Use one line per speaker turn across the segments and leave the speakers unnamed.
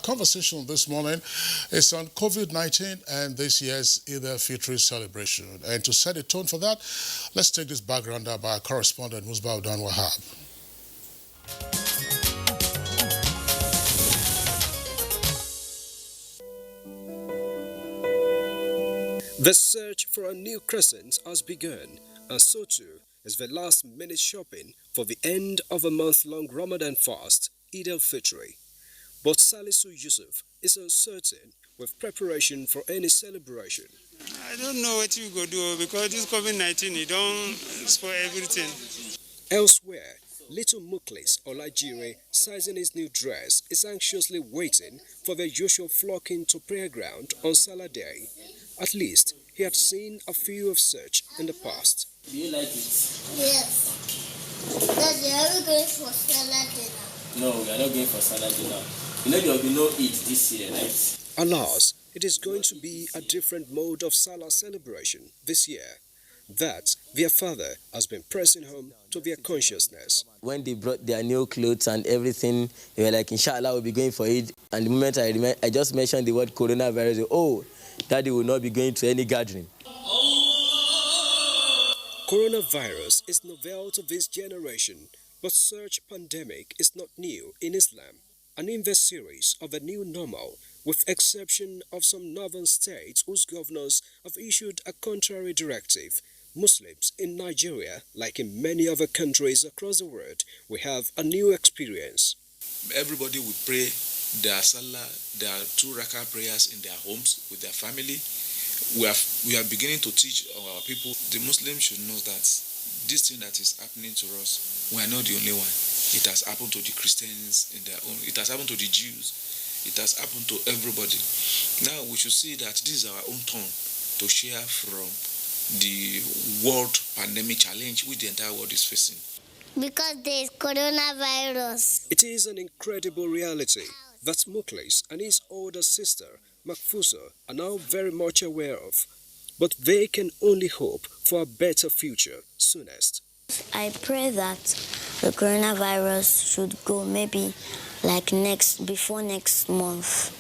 conversation this morning is on COVID-19 and this year's Eid-el-Fitr celebration. And to set a tone for that, let's take this background up by our correspondent, Musbah Udan Wahab.
The search for a new crescent has begun, and so too is the last-minute shopping for the end of a month-long Ramadan fast, Eid-el-Fitri. But Salisu Yusuf is uncertain with preparation for any celebration.
I don't know what you go do because this COVID-19, it don't spoil everything.
Elsewhere, little Muklis Olajire, sizing his new dress, is anxiously waiting for the usual flocking to prayer ground on Salah Day. At least, he had seen a few of such in the past.
Do you like it?
Yes. Daddy, are we going for Salah dinner?
No, we are not going for Salah dinner. You know there will be no Eid this year, right?
Alas, it is going to be a different mode of Salah celebration this year. That their father has been pressing home to their consciousness.
When they brought their new clothes and everything, they were like, inshallah, we'll be going for Eid. And the moment I just mentioned the word coronavirus, oh, Daddy will not be going to any gathering.
Coronavirus is novel to this generation, but such pandemic is not new in Islam. And in the series of a new normal, with exception of some northern states whose governors have issued a contrary directive, Muslims in Nigeria, like in many other countries across the world, will have a new experience.
Everybody will pray their Salah, their 2 rakah prayers in their homes with their family. We are beginning to teach our people. The Muslims should know that this thing that is happening to us, we are not the only one. It has happened to the Christians in their own. It has happened to the Jews. It has happened to everybody. Now we should see that this is our own turn to share from the world pandemic challenge which the entire world is facing.
Because there is coronavirus.
It is an incredible reality that Muklis and his older sister, Makfusa, are now very much aware of. But they can only hope for a better future soonest.
I pray that the coronavirus should go maybe like before next month.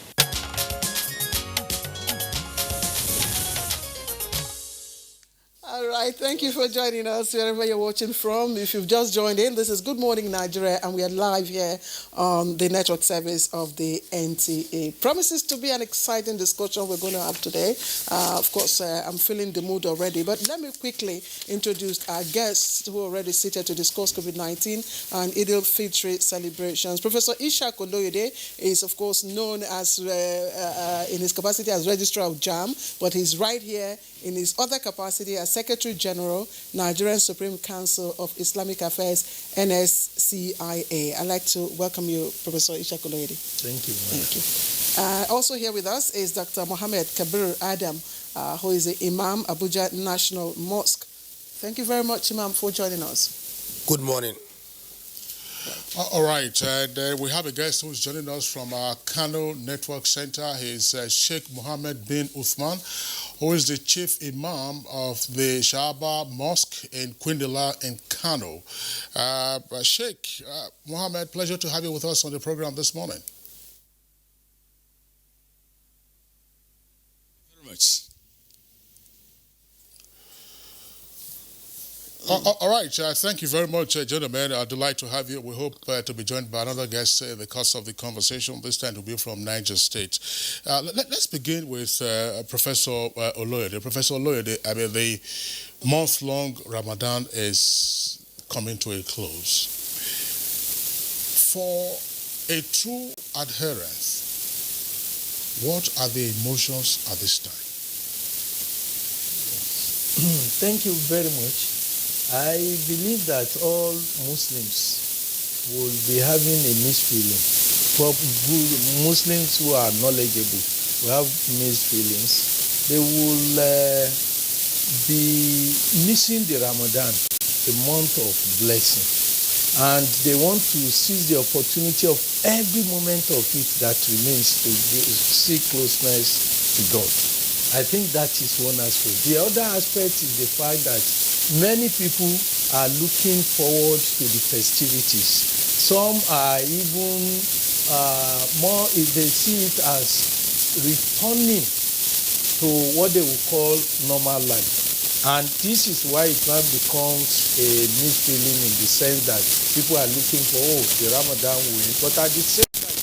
All right, thank you for joining us wherever you're watching from. If you've just joined in, this is Good Morning Nigeria, and we are live here on the network service of the NTA. Promises to be an exciting discussion we're going to have today. Of course, I'm feeling the mood already, but let me quickly introduce our guests who are already seated to discuss COVID-19 and Eid-el-Fitr celebrations. Professor Ishaq Oloyede is, of course, known as in his capacity as Registrar of JAM, but he's right here in his other capacity as Secretary General, Nigerian Supreme Council of Islamic Affairs, NSCIA. I'd like to welcome you, Professor Ishaq Oloyede.
Thank you.
Thank you. Also here with us is Dr. Mohammed Kabir Adam, who is the Imam, Abuja National Mosque. Thank you very much, Imam, for joining us.
Good morning.
All right, and we have a guest who's joining us from our Kano Network Center. He's Sheikh Mohammed bin Uthman, who is the Chief Imam of the Shahaba Mosque in Kwindila in Kano. Sheikh Mohammed, pleasure to have you with us on the program this morning.
Very much.
All right, thank you very much, gentlemen. I'd like to have you. We hope to be joined by another guest in the course of the conversation. This time to be from Niger State. Let's begin with Professor Oloyede. Professor Oloyede, I mean, the month-long Ramadan is coming to a close. For a true adherent, what are the emotions at this time?
Thank you very much. I believe that all Muslims will be having a mixed feeling. For Muslims who are knowledgeable will have mixed feelings. They will be missing the Ramadan, the month of blessing. And they want to seize the opportunity of every moment of it that remains to seek closeness to God. I think that is one aspect. The other aspect is the fact that many people are looking forward to the festivities. Some are even more if they see it as returning to what they would call normal life. And this is why it now becomes a mixed feeling in the sense that people are looking for, the Ramadan will end. But at the same time,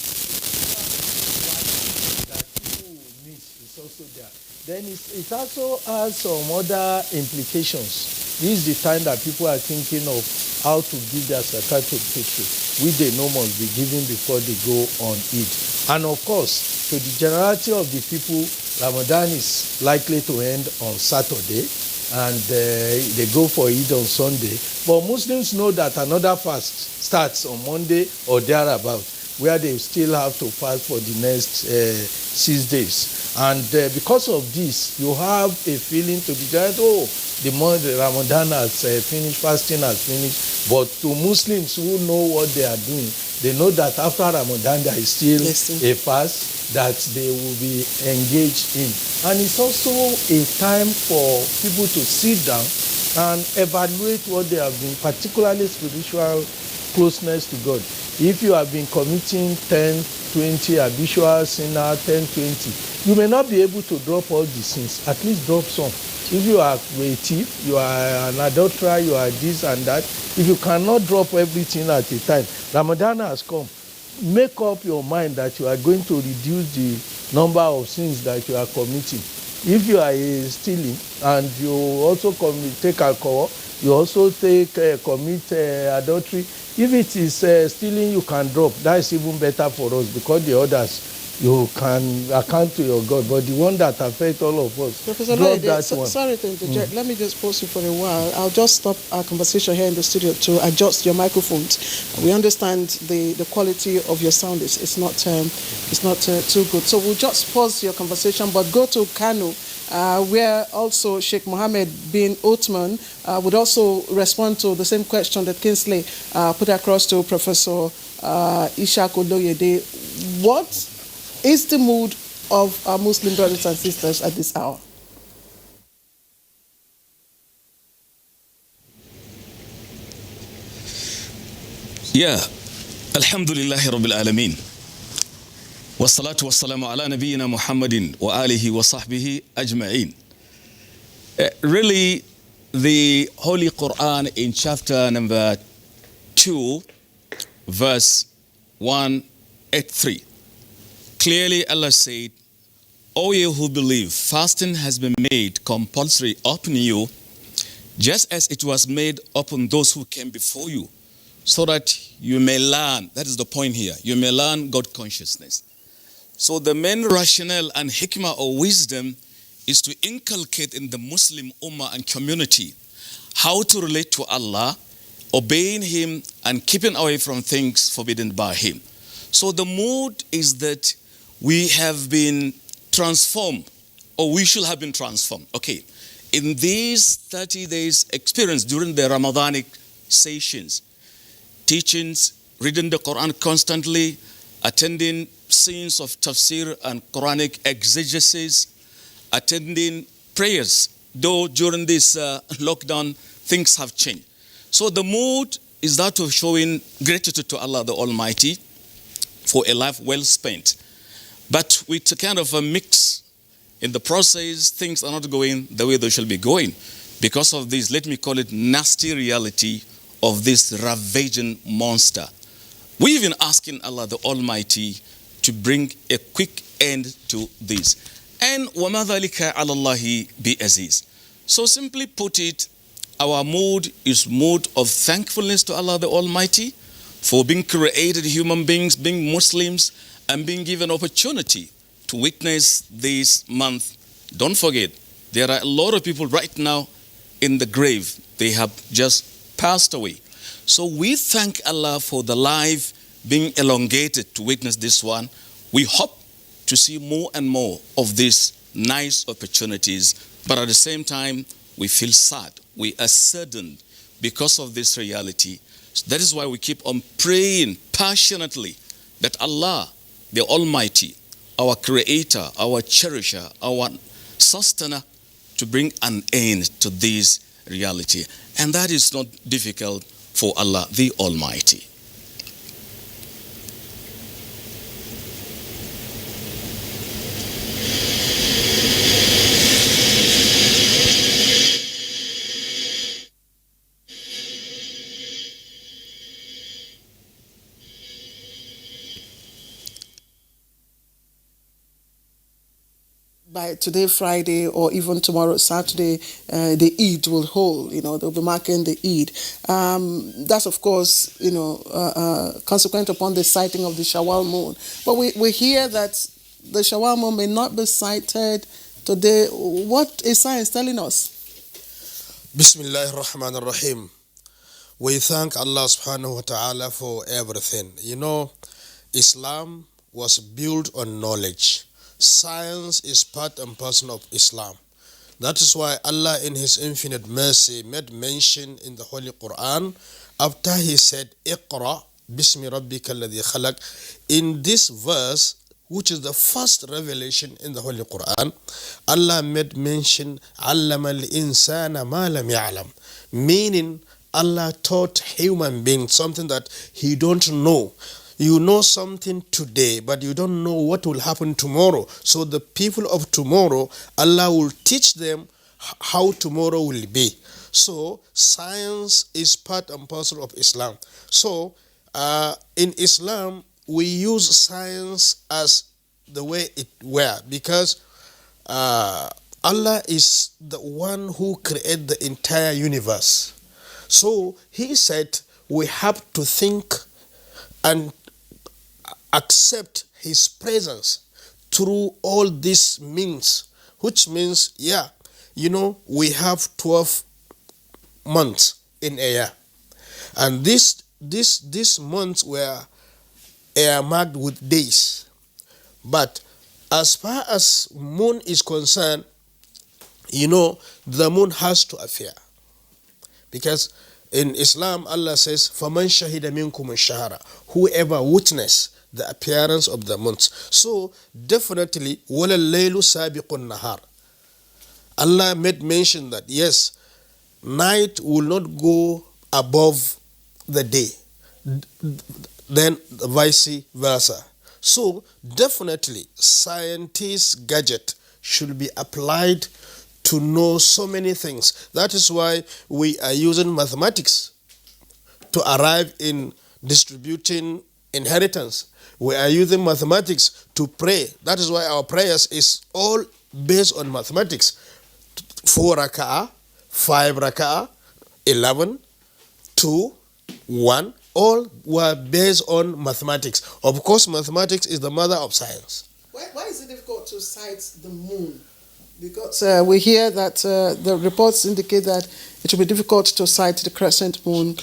that people will miss is also there. Then it also has some other implications. This is the time that people are thinking of how to give their Zakat to Fitri, which they know must be given before they go on Eid. And of course, to the generality of the people, Ramadan is likely to end on Saturday, and they go for Eid on Sunday. But Muslims know that another fast starts on Monday or thereabout, where they still have to fast for the next 6 days. And because of this, you have a feeling to the generality, the month Ramadan has finished, fasting has finished. But to Muslims who know what they are doing, they know that after Ramadan there is still a fast that they will be engaged in. And it's also a time for people to sit down and evaluate what they have been, particularly spiritual closeness to God. If you have been committing 10, 20 habitual sinner, 10, 20, you may not be able to drop all the sins. At least drop some. If you are a thief, you are an adulterer, you are this and that, if you cannot drop everything at a time, Ramadan has come. Make up your mind that you are going to reduce the number of sins that you are committing. If you are stealing and you also take alcohol, you also commit adultery. If it is stealing, you can drop. That is even better for us, because the others you can account to your God. But the one that affects all of us,
Professor
drop
Lloyd,
that one.
Sorry to interject. Let me just pause you for a while. I'll just stop our conversation here in the studio to adjust your microphones. We understand the quality of your sound is not too good. So we'll just pause your conversation, but go to Kano, where also Sheikh Mohammed bin Uthman would also respond to the same question that Kingsley put across to Professor Ishaq Oloyede. What is the mood of our Muslim brothers and sisters at this hour?
Alhamdulillahi Rabbil Alameen. Wassalatu wassalamu ala nabiyyina Muhammadin wa alihi wa sahbihi ajma'in. Really, the Holy Quran in chapter number 2, verse 183. Clearly Allah said, O you who believe, fasting has been made compulsory upon you, just as it was made upon those who came before you, so that you may learn. That is the point here. You may learn God consciousness. So the main rationale and hikmah or wisdom is to inculcate in the Muslim ummah and community how to relate to Allah, obeying Him and keeping away from things forbidden by Him. So the mood is that we have been transformed, or we should have been transformed. Okay, in these 30 days experience during the Ramadanic sessions, teachings, reading the Quran constantly, attending scenes of tafsir and Quranic exegesis, attending prayers, though during this lockdown things have changed. So the mood is that of showing gratitude to Allah the Almighty for a life well spent. But with a kind of a mix in the process, things are not going the way they should be going. Because of this, let me call it nasty reality of this ravaging monster. We've been asking Allah the Almighty to bring a quick end to this. And وَمَا ذَلِكَ عَلَى اللَّهِ بِعَزِيزٍ. So simply put it, our mood is mood of thankfulness to Allah the Almighty for being created human beings, being Muslims, and being given opportunity to witness this month. Don't forget, there are a lot of people right now in the grave. They have just passed away. So we thank Allah for the life being elongated to witness this one. We hope to see more and more of these nice opportunities, but at the same time, we feel sad. We are saddened because of this reality. So that is why we keep on praying passionately that Allah, the Almighty, our Creator, our Cherisher, our Sustainer, to bring an end to this reality. And that is not difficult for Allah, the Almighty.
by today, Friday, or even tomorrow, Saturday, the Eid will hold. They'll be marking the Eid. That's, of course, consequent upon the sighting of the Shawwal moon. But we hear that the Shawwal moon may not be sighted today. What is science telling us?
Bismillahir Rahmanir Rahim. We thank Allah subhanahu wa ta'ala for everything. Islam was built on knowledge. Science is part and parcel of Islam. That is why Allah in His infinite mercy made mention in the Holy Quran after He said, Iqra bismi rabbika alladhi khalaq. In this verse, which is the first revelation in the Holy Quran, Allah made mention, Allama al-insana ma lam ya'lam, meaning Allah taught human beings something that he don't know. You know something today, but you don't know what will happen tomorrow. So the people of tomorrow, Allah will teach them how tomorrow will be. So science is part and parcel of Islam. So in Islam, we use science as the way it were, because Allah is the one who created the entire universe. So He said we have to think and accept His presence through all these means, which means, we have 12 months in a year. And these months were marked with days. But as far as moon is concerned, the moon has to appear. Because in Islam, Allah says, فَمَنْ شَهِدَ مِنْكُمُ الشَّهَرَ, whoever witness the appearance of the months. So definitely, وَلَا اللَّيْلُ سَابِقُ النَّهَارِ. Allah made mention that, yes, night will not go above the day. Then vice versa. So definitely, scientists' gadget should be applied to know so many things. That is why we are using mathematics to arrive in distributing inheritance. We are using mathematics to pray. That is why our prayers is all based on mathematics. 4 raka'ah, 5 raka'ah, 11, 2, 1, all were based on mathematics. Of course, mathematics is the mother of science.
Why is it difficult to sight the moon? Because we hear that the reports indicate that it will be difficult to sight the crescent moon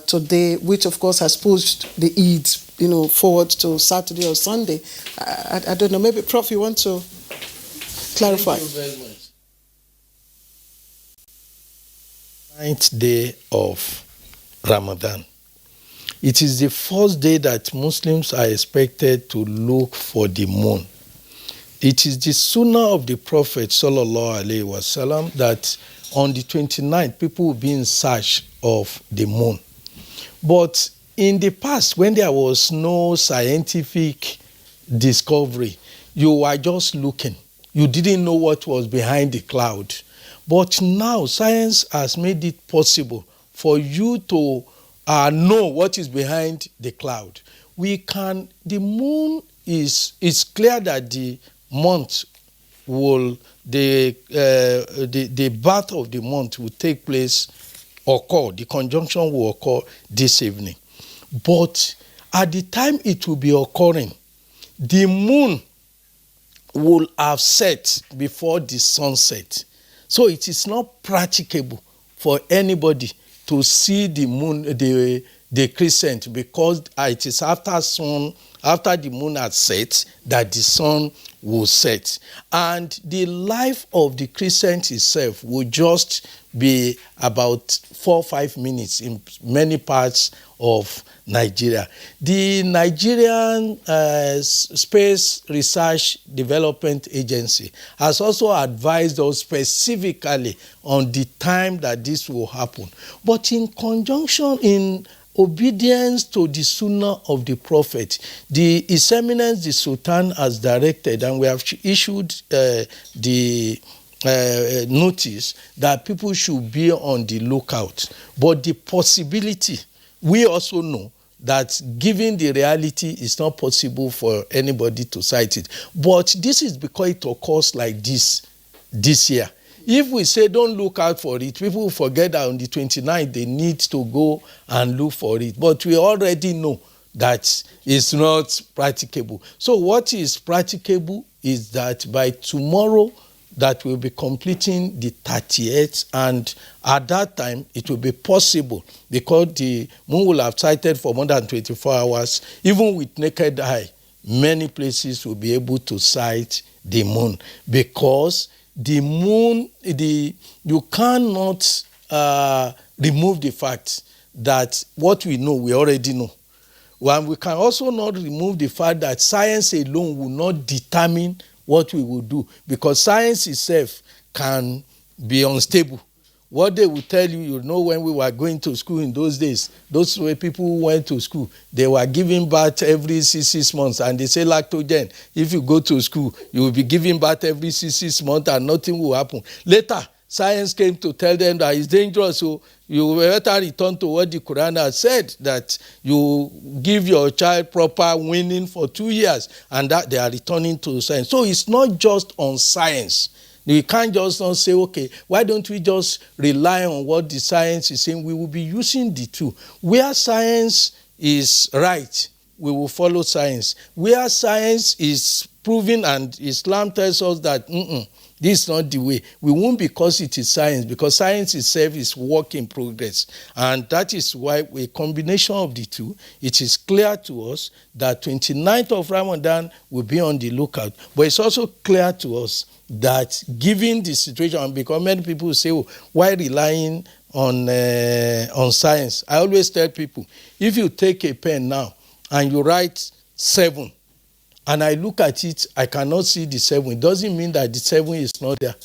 today, which of course has pushed the Eid, forward to Saturday or Sunday. I don't know. Maybe, Prof, you want to clarify?
Thank you very much. 9th day of Ramadan. It is the first day that Muslims are expected to look for the moon. It is the sunnah of the Prophet ﷺ that on the 29th, people will be in search of the moon. But in the past, when there was no scientific discovery, you were just looking. You didn't know what was behind the cloud. But now, science has made it possible for you to know what is behind the cloud. The moon is clear that the month will, the birth of the month will take place, the conjunction will occur this evening. But at the time it will be occurring, the moon will have set before the sunset. So it is not practicable for anybody to see the moon, the crescent, because it is after the moon has set that the sun will set. And the life of the crescent itself will just be about 4 or 5 minutes in many parts of Nigeria. The Nigerian Space Research Development Agency has also advised us specifically on the time that this will happen. But in conjunction, in obedience to the sunnah of the Prophet, His Eminence the Sultan has directed, and we have issued the notice that people should be on the lookout. But the possibility, we also know that given the reality, it's not possible for anybody to cite it. But this is because it occurs like this year. If we say don't look out for it, people will forget that on the 29th they need to go and look for it. But we already know that it's not practicable. So what is practicable is that by tomorrow that we'll be completing the 38th, and at that time it will be possible because the moon will have sighted for more than 24 hours. Even with naked eye, many places will be able to sight the moon, because the moon, you cannot remove the fact that what we know, we already know. Well, we can also not remove the fact that science alone will not determine what we will do, because science itself can be unstable. What they will tell you, you know, when we were going to school in those days, those were people who went to school, they were giving birth every 6 months, and they say lactogen, if you go to school, you will be giving birth every 6 months and nothing will happen. Later, science came to tell them that it's dangerous, so you better return to what the Quran has said, that you give your child proper weaning for 2 years, and that they are returning to science. So it's not just on science. We can't just not say, okay, why don't we just rely on what the science is saying? We will be using the two. Where science is right, we will follow science. Where science is proven and Islam tells us that this is not the way, we won't, because it is science, because science itself is work in progress. And that is why, a combination of the two, it is clear to us that 29th of Ramadan will be on the lookout. But it's also clear to us that given the situation, because many people say, oh, why relying on science? I always tell people, if you take a pen now and you write 7, and I look at it, I cannot see the 7. It doesn't mean that the 7 is not there.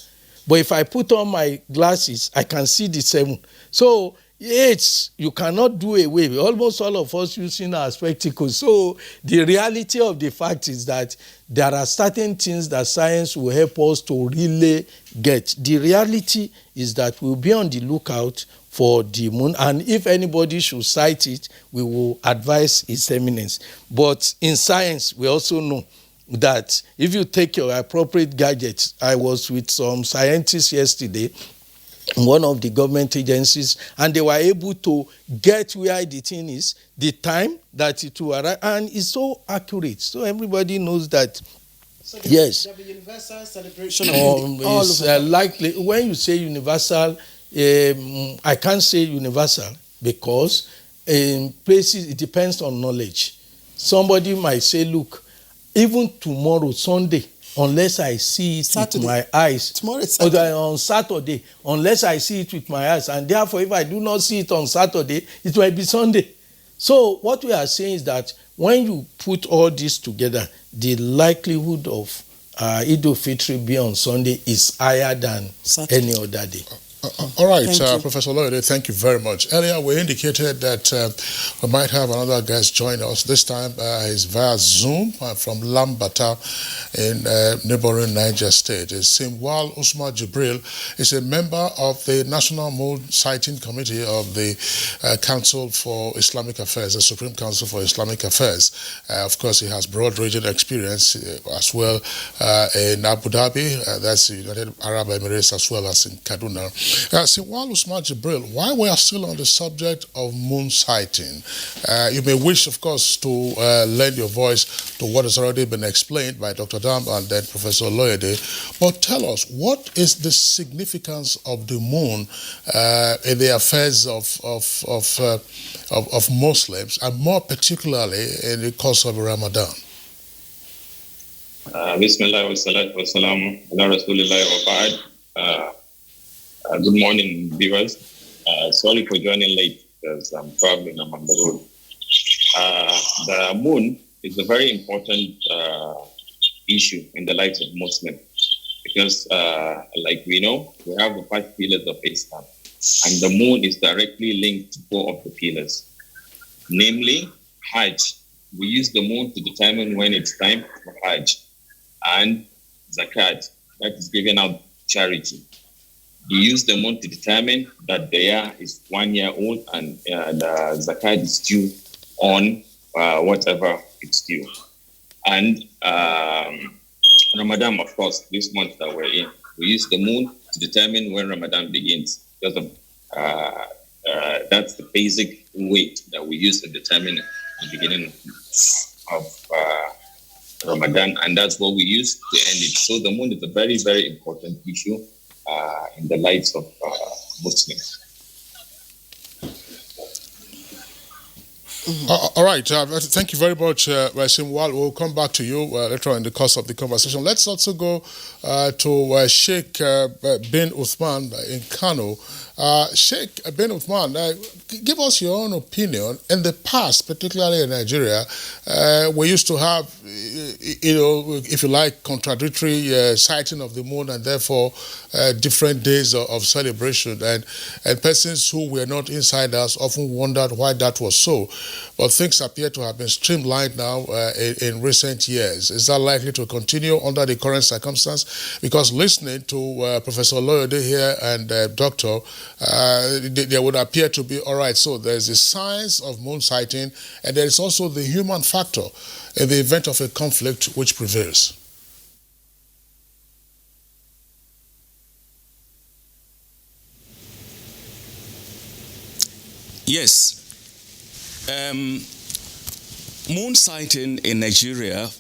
But if I put on my glasses, I can see the 7. So 8, you cannot do away. Almost all of us using our spectacles. So the reality of the fact is that there are certain things that science will help us to really get. The reality is that we'll be on the lookout for the moon, and if anybody should sight it, we will advise His Eminence. But in science, we also know that if you take your appropriate gadgets, I was with some scientists yesterday in one of the government agencies, and they were able to get where the thing is, the time that it will arrive, and it's so accurate. So everybody knows that. So yes. There will be universal celebration of likely. When you say universal, I can't say universal, because in places it depends on knowledge. Somebody might say, look, even tomorrow, Sunday, unless I see it Saturday. With my eyes, tomorrow is Saturday. Or on Saturday, unless I see it with my eyes, and therefore if I do not see it on Saturday, it might be Sunday. So what we are saying is that when you put all this together, the likelihood of Eid-el-Fitr being on Sunday is higher than Saturday. Any other day.
All right, Professor Loyode, thank you very much. Earlier, we indicated that we might have another guest join us. This time, he's via Zoom from Lambata in neighboring Niger State. Simwal Usman Jibril is a member of the National Moon Sighting Committee of the Council for Islamic Affairs, the Supreme Council for Islamic Affairs. Of course, he has broad-ranging experience as well in Abu Dhabi, that's the United Arab Emirates, as well as in Kaduna. Simwal Usman Jibril, while we are still on the subject of moon sighting, you may wish, of course, to lend your voice to what has already been explained by Dr. Dam and then Professor Loyode. But tell us, what is the significance of the moon in the affairs of Muslims, and more particularly in the course of Ramadan?
Bismillah wa salatu wa salam ala Rasulillah wa ba'd. Good morning, viewers. Sorry for joining late because I'm traveling, I'm on the road. The moon is a very important issue in the lives of Muslims because, like we know, we have the 5 pillars of Islam, and the moon is directly linked to 4 of the pillars, namely Hajj. We use the moon to determine when it's time for Hajj, and Zakat, that is giving out charity. You use the moon to determine that the year is 1 year old and the Zakat is due on whatever it's due. And Ramadan, of course, this month that we're in, we use the moon to determine when Ramadan begins, because of, that's the basic weight that we use to determine the beginning of Ramadan, and that's what we use to end it. So the moon is a very, very important issue in the lives of Muslims.
All right. Thank you very much, Rasim. We'll come back to you later on in the course of the conversation. Let's also go to Sheikh bin Uthman in Kano. Sheikh bin Uthman, give us your own opinion. In the past, particularly in Nigeria, we used to have, if you like, contradictory sighting of the moon, and therefore different days of celebration. And persons who were not insiders often wondered why that was so. But things appear to have been streamlined now in recent years. Is that likely to continue under the current circumstance? Because listening to Professor Loyode here and Doctor, there would appear to be, all right, so there's the science of moon sighting, and there is also the human factor in the event of a conflict which prevails.
Yes. Moon sighting in Nigeria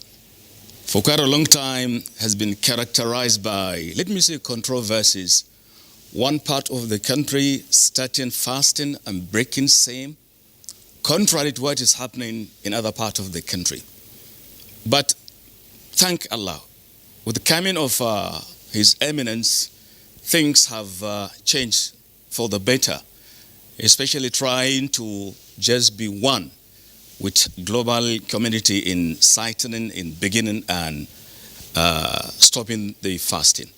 for quite a long time has been characterized by, let me say, controversies. One part of the country starting fasting and breaking same, contrary to what is happening in other parts of the country. But thank Allah, with the coming of His Eminence, things have changed for the better, especially trying to just be one with global community in sighting, in beginning and stopping the fasting.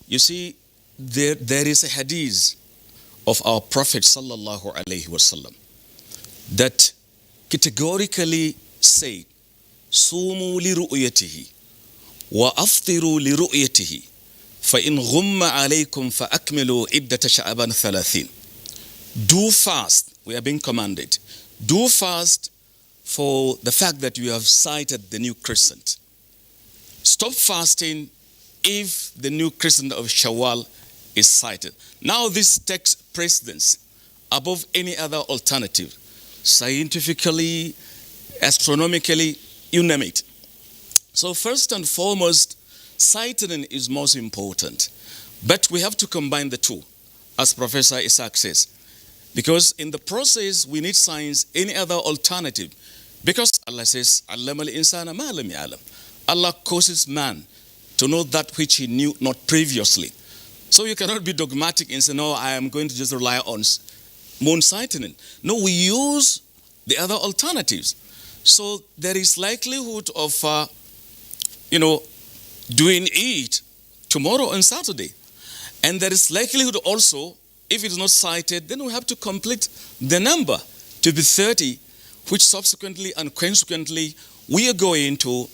You see, there is a hadith of our Prophet sallallahu alaihi wasallam that categorically said, "Sumu li ru'yatihi wa aftiru li ru'yatihi, fa in ghumma alaykum fa akmilu iddata sha'ban 30." Do fast, we are being commanded. Do fast for the fact that you have sighted the new crescent. Stop fasting if the new crescent of Shawwal is sighted. Now this takes precedence above any other alternative, scientifically, astronomically, you name it. So first and foremost, sighting is most important. But we have to combine the two, as Professor Isaac says. Because in the process, we need science, any other alternative. Because Allah says, "Allama al-insana ma lam ya'lam." Allah causes man to know that which he knew not previously. So you cannot be dogmatic and say, "No, I am going to just rely on moon sighting." No, we use the other alternatives. So there is likelihood of, doing it tomorrow and Saturday. And there is likelihood also, if it is not sighted, then we have to complete the number to be 30, which subsequently and consequently we are going to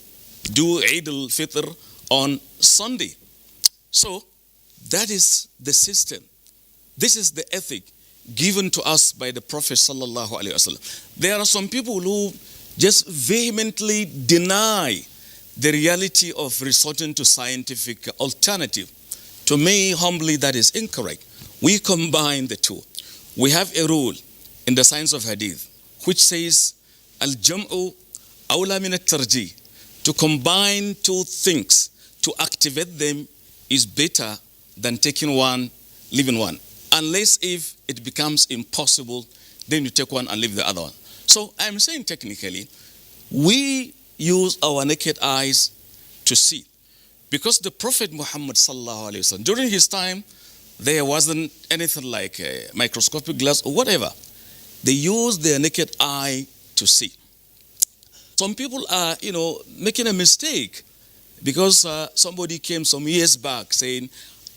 do Eid-el-Fitr on Sunday. So that is the system. This is the ethic given to us by the Prophet sallallahu alaihi wasallam. There are some people who just vehemently deny the reality of resorting to scientific alternative. To me, humbly, that is incorrect. We combine the two. We have a rule in the science of hadith which says, "Al-jam'u awla min at-tarjih." To combine two things, to activate them is better than taking one, leaving one. Unless if it becomes impossible, then you take one and leave the other one. So I'm saying technically, we use our naked eyes to see. Because the Prophet Muhammad sallallahu alaihi wasallam, during his time, there wasn't anything like a microscopic glass or whatever. They used their naked eye to see. Some people are, making a mistake because somebody came some years back saying,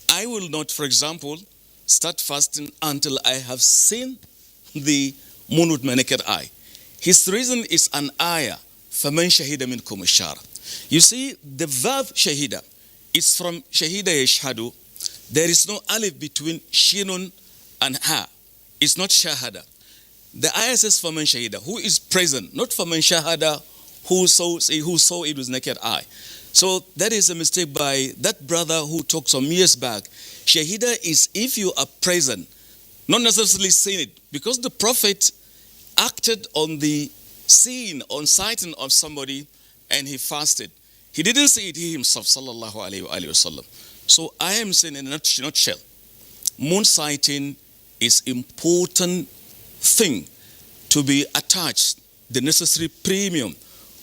"I will not, for example, start fasting until I have seen the moon with my naked eye." His reason is an ayah, فَمَنْ شَهِدَ مِنْكُمُ الشَّهْرَ. You see, the verb shahida, it's from shahida yashhadu. There is no alif between shinun and ha. It's not shahada. the ayah says faman shahida, who is present, not faman shahada, who saw it with naked eye. So that is a mistake by that brother who talked some years back. Shahida is if you are present, not necessarily seeing it, because the Prophet acted on the seeing, on sighting of somebody, and he fasted. He didn't see it he himself, sallallahu alayhi wa sallam. So I am saying in a nutshell, moon sighting is important thing to be attached, the necessary premium,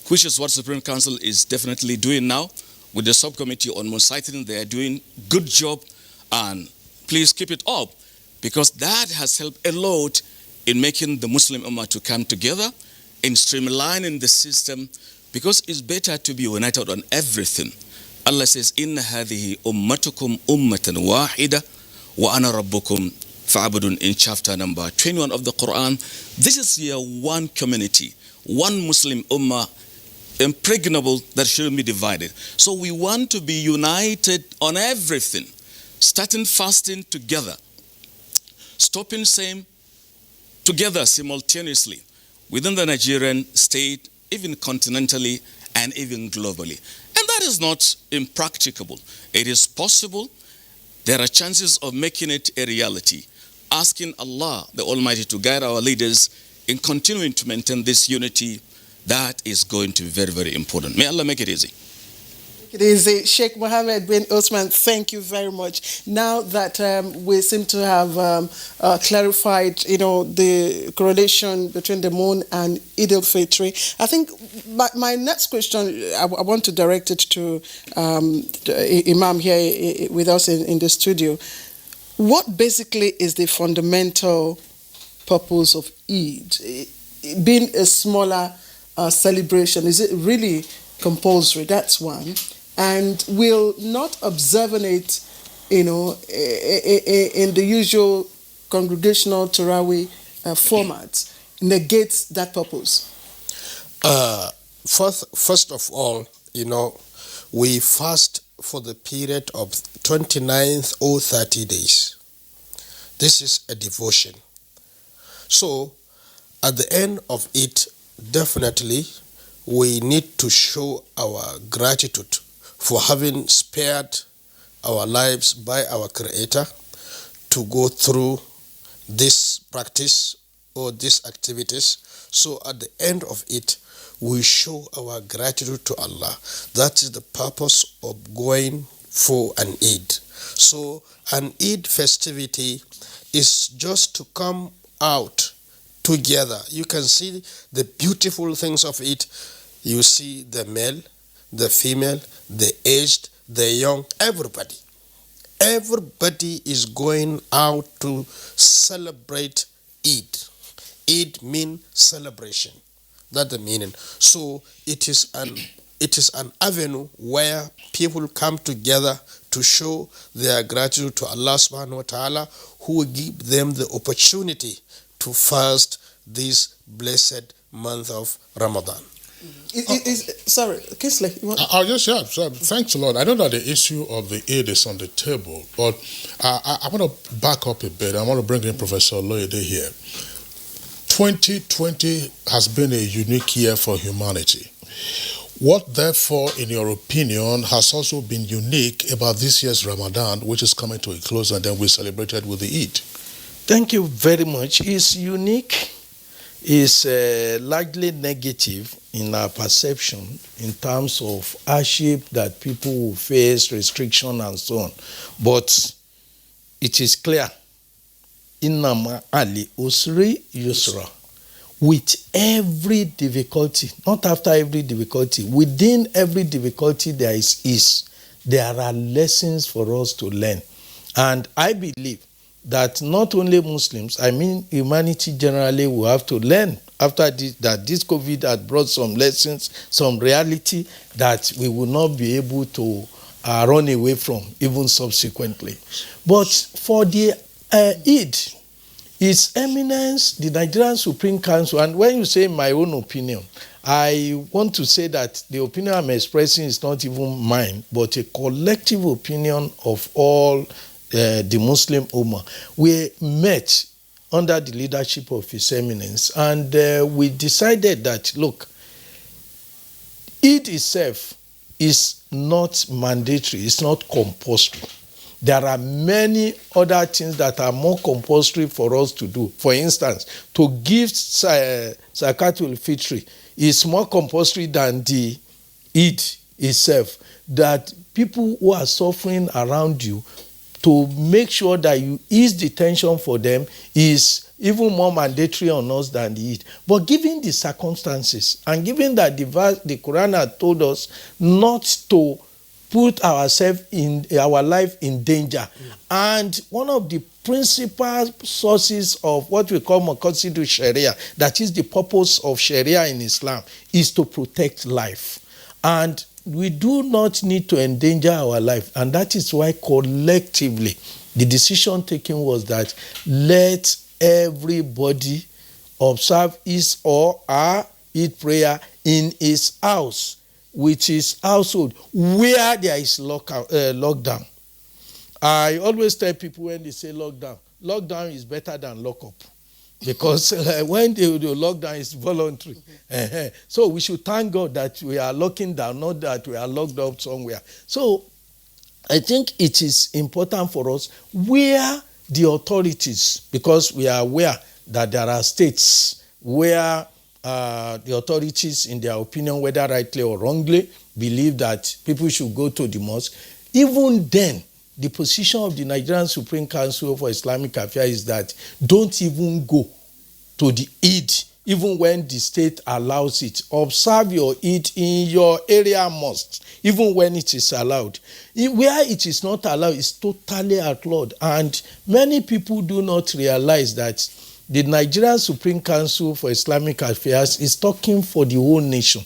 which is what Supreme Council is definitely doing now with the subcommittee on moon sighting. They are doing good job, and please keep it up, because that has helped a lot in making the Muslim Ummah to come together, in streamlining the system, because it's better to be united on everything. Allah says, Inna hadhihi ummatukum ummatan wahida wa ana rabbukum fa'budun, in chapter number 21 of the Quran. This is here one community, one Muslim Ummah, impregnable, that shouldn't be divided. So we want to be united on everything, starting fasting together, stopping same together simultaneously within the Nigerian state, even continentally and even globally. And that is not impracticable. It is possible. There are chances of making it a reality. Asking Allah, the Almighty, to guide our leaders in continuing to maintain this unity, that is going to be very, very important. May Allah make it easy.
It is Sheikh Mohammed bin Osman. Thank you very much. Now that we seem to have clarified, the correlation between the moon and Eid-el-Fitr, I think my next question, I want to direct it to the Imam here with us in the studio. What basically is the fundamental purpose of Eid? Being a smaller celebration, is it really compulsory? That's one. And will not observing it, in the usual congregational Tarawih format negates that purpose?
First of all, we fast for the period of 29th or 30 days. This is a devotion. So, at the end of it, definitely, we need to show our gratitude for having spared our lives by our Creator to go through this practice or these activities. So at the end of it, we show our gratitude to Allah. That is the purpose of going for an Eid. So an Eid festivity is just to come out together. You can see the beautiful things of it. You see the male, the female, the aged, the young, everybody. Everybody is going out to celebrate Eid. Eid means celebration. That's the meaning. So it is an avenue where people come together to show their gratitude to Allah subhanahu wa ta'ala, who will give them the opportunity to fast this blessed month of Ramadan.
Sorry, Kisley.
Thanks a lot. I know that the issue of the Eid is on the table, but I want to back up a bit. I want to bring in Professor Loyede here. 2020 has been a unique year for humanity. What, therefore, in your opinion, has also been unique about this year's Ramadan, which is coming to a close, and then we celebrated with the Eid?
Thank you very much. It's unique. It's largely negative in our perception in terms of hardship that people will face, restriction and so on. But it is clear, Innama Ali Usri Yusra. With every difficulty, not after every difficulty, within every difficulty there is ease. There are lessons for us to learn. And I believe that not only Muslims, I mean humanity generally will have to learn after this, that this COVID had brought some lessons, some reality that we will not be able to run away from even subsequently. But for the Eid, His Eminence, the Nigerian Supreme Council, and when you say my own opinion, I want to say that the opinion I'm expressing is not even mine, but a collective opinion of all the Muslim Ummah. We met under the leadership of His Eminence, and we decided that, look, Eid itself is not mandatory, it's not compulsory. There are many other things that are more compulsory for us to do. For instance, to give Zakat EIDEL-FITRI is more compulsory than the Eid itself. That people who are suffering around you, to make sure that you ease the tension for them is even more mandatory on us than the Eid. But given the circumstances, and given that the Quran had told us not to put ourselves in our life in danger, and one of the principal sources of what we call Maqasidu Sharia, that is the purpose of Sharia in Islam, is to protect life. And we do not need to endanger our life, and that is why collectively the decision taken was that let everybody observe his or her Eid prayer in his house, with his household, where there is lockdown. I always tell people when they say lockdown is better than lockup. Because when the lockdown is voluntary. So we should thank God that we are locking down, not that we are locked up somewhere. So I think it is important for us where the authorities, because we are aware that there are states where the authorities, in their opinion, whether rightly or wrongly, believe that people should go to the mosque. Even then, the position of the Nigerian Supreme Council for Islamic Affairs is that don't even go to the Eid, even when the state allows it. Observe your Eid in your area mosque, even when it is allowed. Where it is not allowed, it's totally outlawed. And many people do not realize that the Nigerian Supreme Council for Islamic Affairs is talking for the whole nation.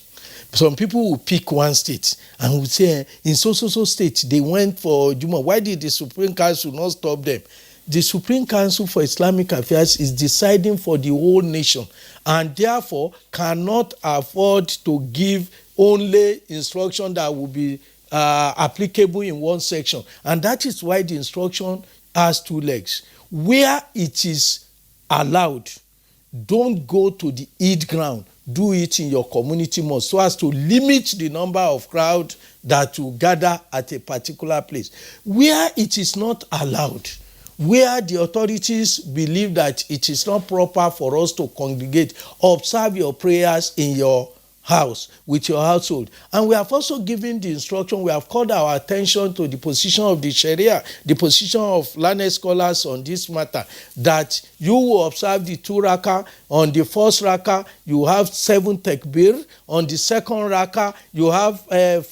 Some people will pick one state and will say, in so state, they went for Juma. Why did the Supreme Council not stop them? The Supreme Council for Islamic Affairs is deciding for the whole nation, and therefore cannot afford to give only instruction that will be applicable in one section. And that is why the instruction has two legs. Where it is allowed, don't go to the Eid ground. Do it in your community mosque, so as to limit the number of crowd that will gather at a particular place. Where it is not allowed, where the authorities believe that it is not proper for us to congregate, observe your prayers in your house, with your household. And we have also given the instruction, we have called our attention to the position of the Sharia, the position of learned scholars on this matter, that you will observe the 2 rakah. On the first rakah, you have 7 takbir. On the second rakah, you have 5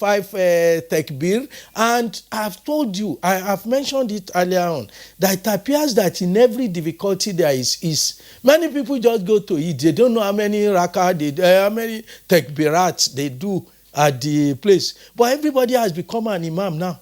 takbir. And I've told you, I have mentioned it earlier on, that it appears that in every difficulty there is many people just go to Eid. They don't know how many rakah, how many takbirat they do at the place. But everybody has become an imam now.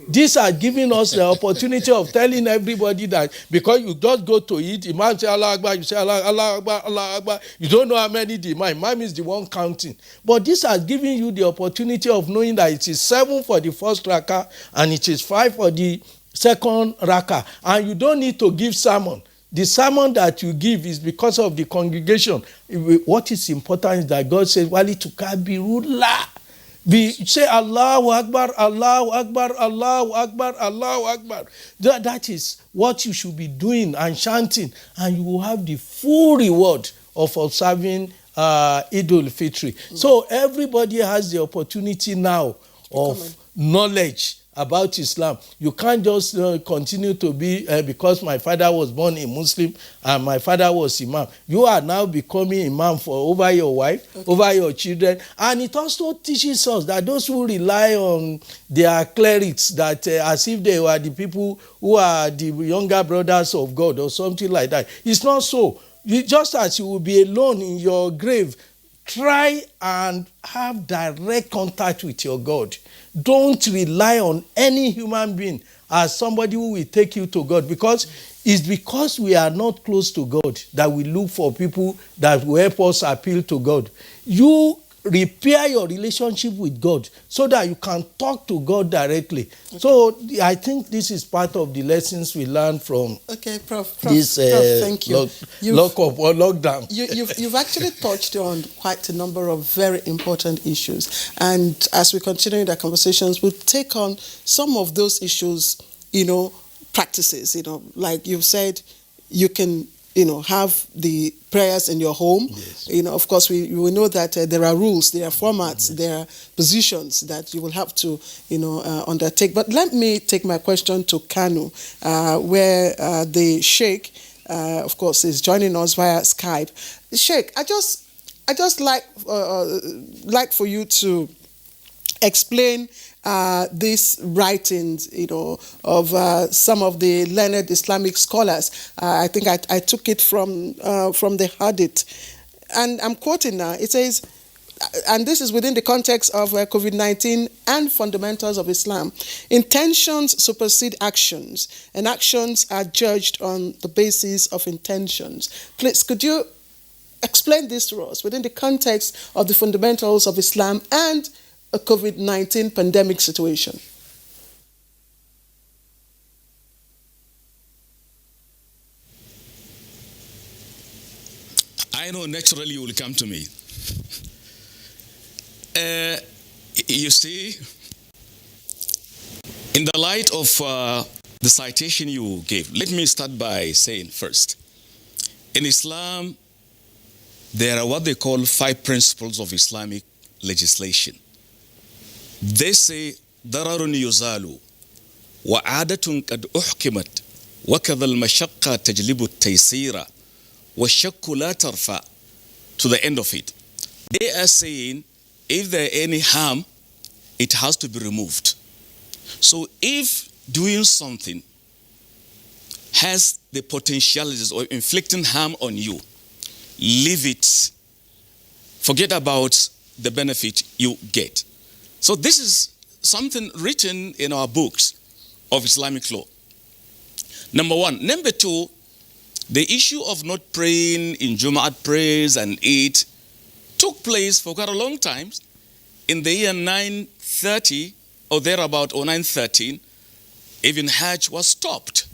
These are giving us the opportunity of telling everybody that because you just go to Eid, Imam say Allah Akbar, you say Allah Akbar, Allah Akbar. You don't know how many the Imam. Imam is the one counting. But this has given you the opportunity of knowing that it is 7 for the first rakah and it is 5 for the second rakah. And you don't need to give sermon. The sermon that you give is because of the congregation. What is important is that God says, Wali tukabirullah. Say Allahu Akbar, Allahu Akbar, Allahu Akbar, Allahu Akbar. That is what you should be doing and chanting, and you will have the full reward of observing Eid-el-Fitr. So everybody has the opportunity now of knowledge about Islam. You can't just continue to be, because my father was born a Muslim and my father was Imam. You are now becoming Imam for over your wife, over your children. And it also teaches us that those who rely on their clerics, that as if they were the people who are the younger brothers of God or something like that. It's not so. Just as you will be alone in your grave, try and have direct contact with your God. Don't rely on any human being as somebody who will take you to God, because it's because we are not close to God that we look for people that will help us appeal to God. You repair your relationship with God so that you can talk to God directly. Okay. So I think this is part of the lessons we learned from
Prof,
this
thank you.
lock-up or lockdown.
You've actually touched on quite a number of very important issues. And as we continue the conversations, we'll take on some of those issues, practices, like you've said, you can have the prayers in your home. Yes. Of course, we know that there are rules, there are formats, there are positions that you will have to, undertake. But let me take my question to Kano, where the Sheikh, of course, is joining us via Skype. Sheikh, I just like for you to explain these writings, of some of the learned Islamic scholars. I think I took it from the Hadith. And I'm quoting now. It says, and this is within the context of COVID-19 and fundamentals of Islam, intentions supersede actions, and actions are judged on the basis of intentions. Please, could you explain this to us within the context of the fundamentals of Islam and a COVID-19 pandemic situation?
I know naturally you will come to me. You see, in the light of the citation you gave, let me start by saying first, in Islam, there are what they call 5 principles of Islamic legislation. They say, ضرر يزال وعادة قد أحكمت وكذا المشقة تجلب التيسير والشك لا ترفع, to the end of it. They are saying, if there is any harm, it has to be removed. So if doing something has the potentialities of inflicting harm on you, leave it. Forget about the benefit you get. So this is something written in our books of Islamic law. Number one. Number two, the issue of not praying in Jumu'at prayers and Eid took place for quite a long time. In the year 930 or thereabout, or 913, even Hajj was stopped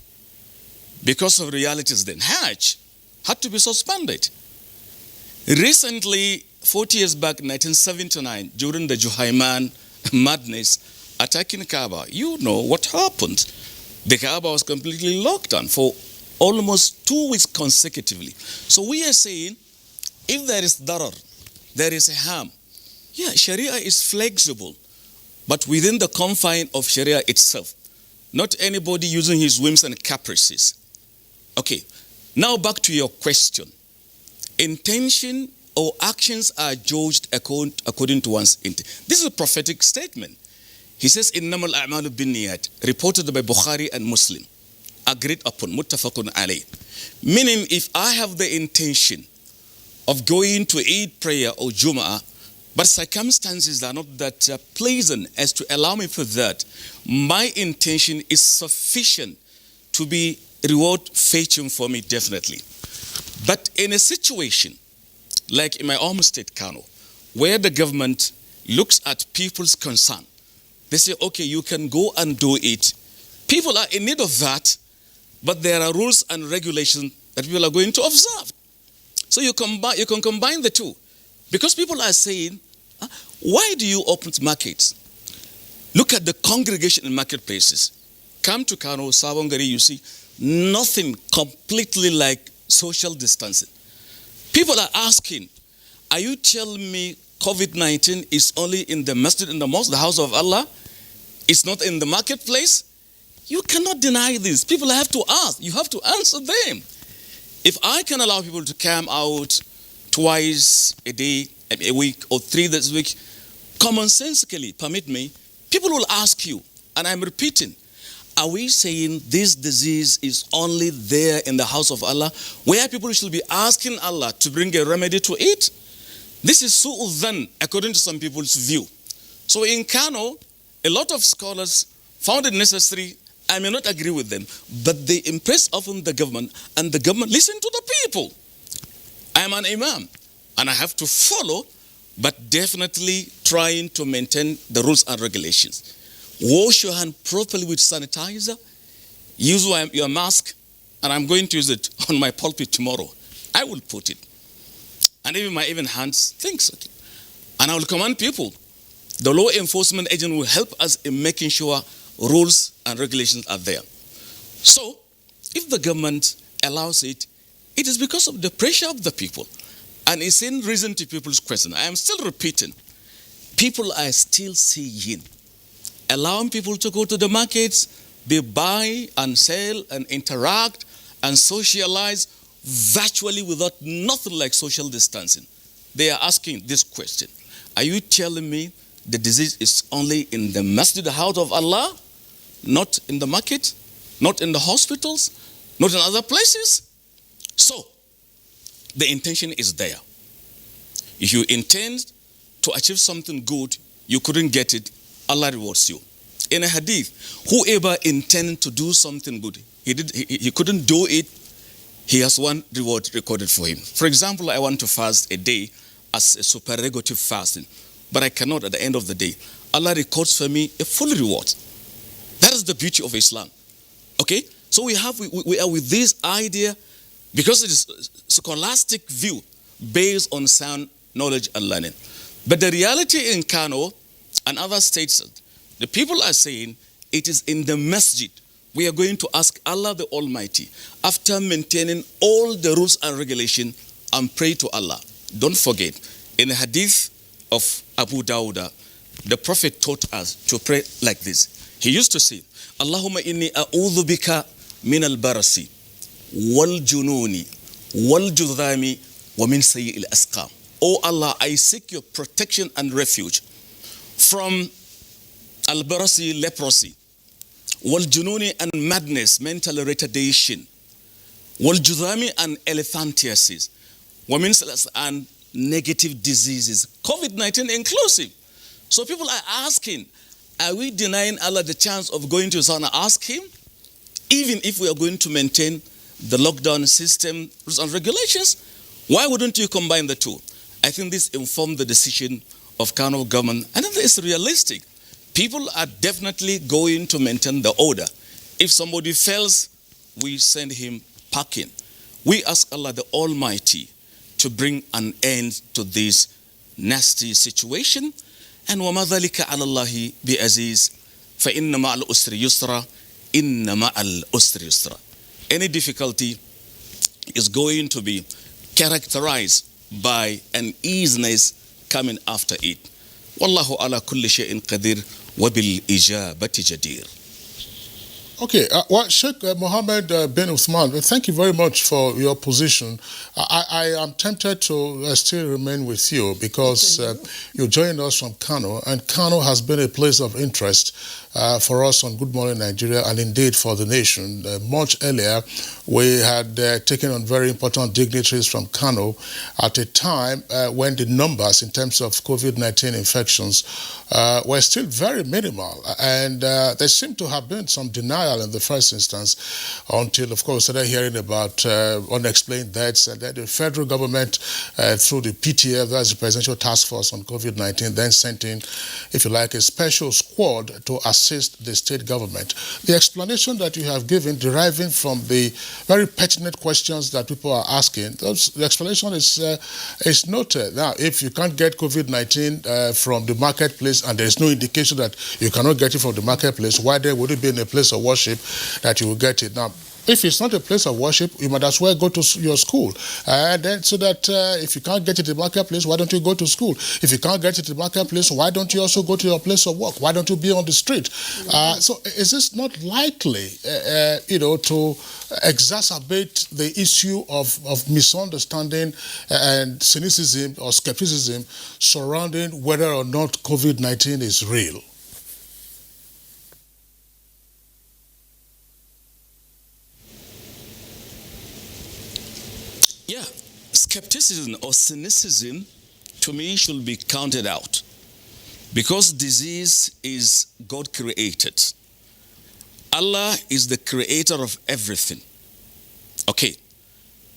because of realities then. Hajj had to be suspended. Recently, 40 years back, 1979, during the Juhayman madness attacking Kaaba, you know what happened. The Kaaba was completely locked down for almost 2 weeks consecutively. So we are saying, if there is darar, there is a harm. Yeah, Sharia is flexible, but within the confine of Sharia itself. Not anybody using his whims and caprices. Okay, now back to your question. Intention or actions are judged according to one's intent. This is a prophetic statement. He says, إِنَّمَا الْأَعْمَالُ بِالنِّيَّاتِ, reported by Bukhari and Muslim. Agreed upon, muttafaqun alayh. Meaning, if I have the intention of going to Eid prayer or Jum'ah, but circumstances are not that pleasant as to allow me for that, my intention is sufficient to be reward fetching for me, definitely. But in a situation like in my home state, Kano, where the government looks at people's concern, they say, okay, you can go and do it. People are in need of that, but there are rules and regulations that people are going to observe. So you can combine the two. Because people are saying, why do you open markets? Look at the congregation in marketplaces. Come to Kano, Savongari, you see nothing completely like social distancing. People are asking, are you telling me COVID-19 is only in the masjid, in the mosque, the house of Allah? It's not in the marketplace? You cannot deny this. People have to ask. You have to answer them. If I can allow people to come out twice a day, a week, or 3 days a week, commonsensically permit me, people will ask you, and I'm repeating, are we saying this disease is only there in the house of Allah, where people should be asking Allah to bring a remedy to it? This is su'udhan, according to some people's view. So in Kano, a lot of scholars found it necessary. I may not agree with them, but they impress upon the government, and the government listen to the people. I am an imam, and I have to follow but definitely trying to maintain the rules and regulations. Wash your hand properly with sanitizer. Use your mask, and I'm going to use it on my pulpit tomorrow. I will put it. And even my hands, thanks. Okay. And I will command people. The law enforcement agent will help us in making sure rules and regulations are there. So, if the government allows it, it is because of the pressure of the people. And it's in reason to people's question. I am still repeating. People are still seeing. Allowing people to go to the markets, they buy and sell and interact and socialize virtually without nothing like social distancing. They are asking this question. Are you telling me the disease is only in the masjid, the house of Allah, not in the market, not in the hospitals, not in other places? So, the intention is there. If you intend to achieve something good, you couldn't get it, Allah rewards you. In a hadith, whoever intends to do something good, he couldn't do it, he has one reward recorded for him. For example, I want to fast a day as a supererogative fasting, but I cannot at the end of the day. Allah records for me a full reward. That is the beauty of Islam. Okay? So we are with this idea because it is a scholastic view based on sound knowledge and learning. But the reality in Kano and other states, the people are saying it is in the masjid. We are going to ask Allah the Almighty, after maintaining all the rules and regulations, and pray to Allah. Don't forget, in the hadith of Abu Dawud, the Prophet taught us to pray like this. He used to say, Allahumma inni a'udhu bika min al-barasi, wal-jununi, wal-judhami, wa min sayyi'il asqam. Oh Allah, I seek your protection and refuge from al-barasi, leprosy, wal-jununi, and madness, mental retardation, wal-judhami, and elephantiasis, wa min and negative diseases, COVID-19 inclusive. So people are asking, are we denying Allah the chance of going to His and ask Him? Even if we are going to maintain the lockdown system, rules and regulations, why wouldn't you combine the two? I think this informed the decision of Kano government, and it's realistic. People are definitely going to maintain the order. If somebody fails, we send him packing. We ask Allah the Almighty to bring an end to this nasty situation. And وَمَا ذَلِكَ عَلَى اللَّهِ بِعَزِيزٍ فَإِنَّ مَعَ الْأُسْرِ يُسْرًا إِنَّ مَعَ الْأُسْرِ يُسْرًا. Any difficulty is going to be characterized by an easiness coming after it. Wallahu ala kulli shay'in qadir wa bil ijabati jadir.
Okay, well, Sheikh Mohammed bin Uthman, thank you very much for your position. I am tempted to still remain with you because you joined us from Kano, and Kano has been a place of interest for us on Good Morning Nigeria, and indeed for the nation. Much earlier, we had taken on very important dignitaries from Kano at a time when the numbers in terms of COVID-19 infections were still very minimal, and there seemed to have been some denial in the first instance until, of course, we started hearing about unexplained deaths, and then the federal government through the PTF, that's the Presidential Task Force on COVID-19, then sent in, if you like, a special squad to assist the state government. The explanation that you have given, deriving from the very pertinent questions that people are asking, the explanation is noted. Now, if you can't get COVID-19 from the marketplace and there's no indication that you cannot get it from the marketplace, why then would it be in a place of worship that you will get it? Now, if it's not a place of worship, you might as well go to your school. And then so that if you can't get it in the marketplace, why don't you go to school? If you can't get it in the marketplace, why don't you also go to your place of work? Why don't you be on the street? So is this not likely, to exacerbate the issue of misunderstanding and cynicism or skepticism surrounding whether or not COVID-19 is real?
Yeah, skepticism or cynicism to me should be counted out, because disease is God created. Allah is the creator of everything. Okay,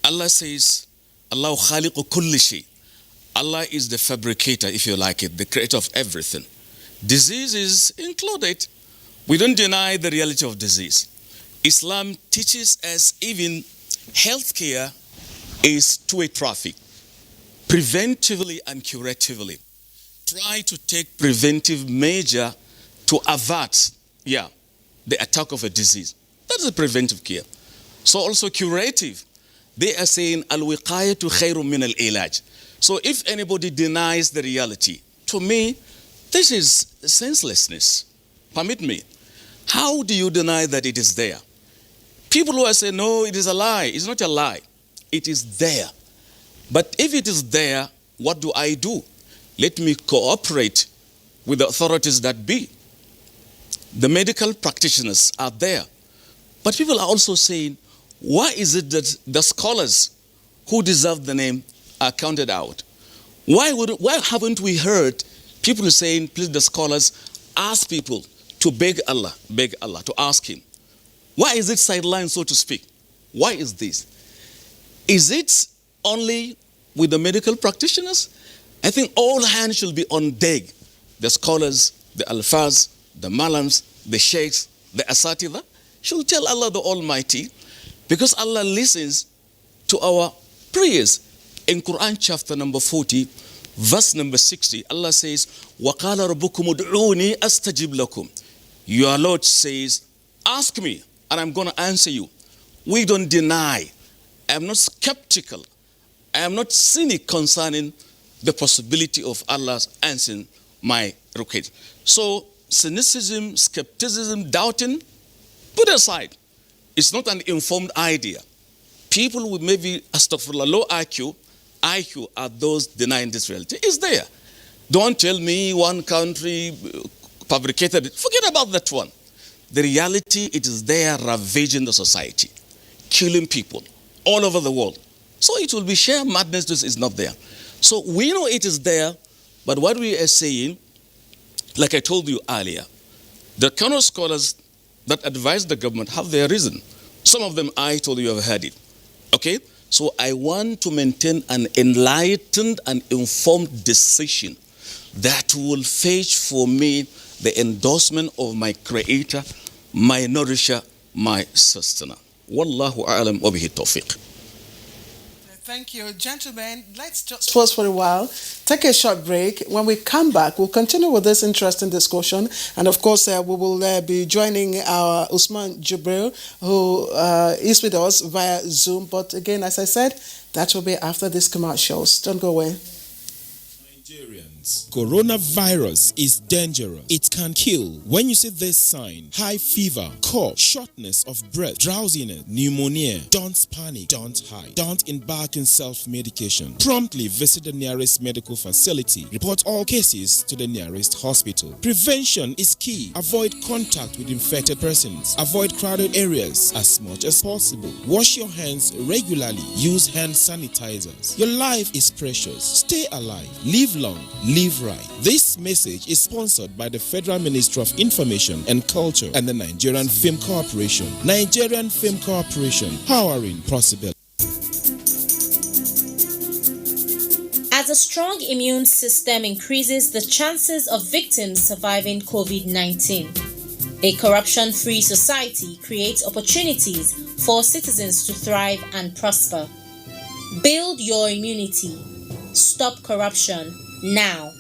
Allah says, Allahu khaliqu kulli shay. Allah is the fabricator, if you like it, the creator of everything. Disease is included. We don't deny the reality of disease. Islam teaches us even healthcare is two-way traffic, preventively and curatively. Try to take preventive measure to avert, the attack of a disease. That is a preventive care. So also curative. They are saying, al-wiqayatu khayrun min al-ilaj. So if anybody denies the reality, to me, this is senselessness. Permit me. How do you deny that it is there? People who are saying, no, it is a lie. It's not a lie. It is there. But if it is there, what do I do? Let me cooperate with the authorities that be. The medical practitioners are there. But people are also saying, why is it that the scholars who deserve the name are counted out? Why haven't we heard people saying, please, the scholars, ask people to beg Allah, to ask him? Why is it sidelined, so to speak? Why is this? Is it only with the medical practitioners? I think all hands should be on deck. The scholars, the alfaz, the malams, the sheikhs, the asatidha should tell Allah the Almighty, because Allah listens to our prayers. In Quran chapter number 40, verse number 60, Allah says, وَقَالَ رَبُّكُمُ ادْعُونِي أَسْتَجِبْ لَكُمْ. Your Lord says, ask me, and I'm going to answer you. We don't deny. I am not skeptical. I am not cynic concerning the possibility of Allah answering my request. So, cynicism, skepticism, doubting, put aside. It's not an informed idea. People with maybe, astaghfirullah, low IQ are those denying this reality. It's there. Don't tell me one country fabricated it. Forget about that one. The reality, it is there ravaging the society, killing people all over the world. So it will be sheer madness this is not there. So we know it is there, but what we are saying, like I told you earlier, the kind of scholars that advise the government have their reason. Some of them I told you have heard it. Okay? So I want to maintain an enlightened and informed decision that will fetch for me the endorsement of my creator, my nourisher, my sustainer. Wallahu a'lam wa bihi tawfiq.
Thank you. Gentlemen, let's just pause for a while, take a short break. When we come back, we'll continue with this interesting discussion. And of course, we will be joining our Usman Jibril, who is with us via Zoom. But again, as I said, that will be after these commercials. Don't go away.
Nigerians, coronavirus is dangerous. It can kill. When you see this sign, high fever, cough, shortness of breath, drowsiness, pneumonia, don't panic, don't hide, don't embark in self-medication. Promptly visit the nearest medical facility. Report all cases to the nearest hospital. Prevention is key. Avoid contact with infected persons. Avoid crowded areas as much as possible. Wash your hands regularly. Use hand sanitizers. Your life is precious. Stay alive. Live long, live right. This message is sponsored by the Federal Ministry of Information and Culture and the Nigerian Film Corporation. Nigerian Film Corporation, powering possibility.
As a strong immune system increases the chances of victims surviving COVID-19, a corruption-free society creates opportunities for citizens to thrive and prosper. Build your immunity. Stop corruption now.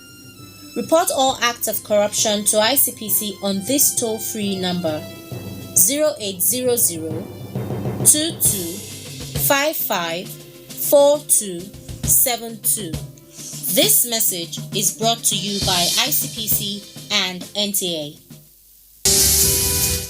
Report all acts of corruption to ICPC on this toll-free number 0800 2255 4272. This message is brought to you by ICPC and NTA.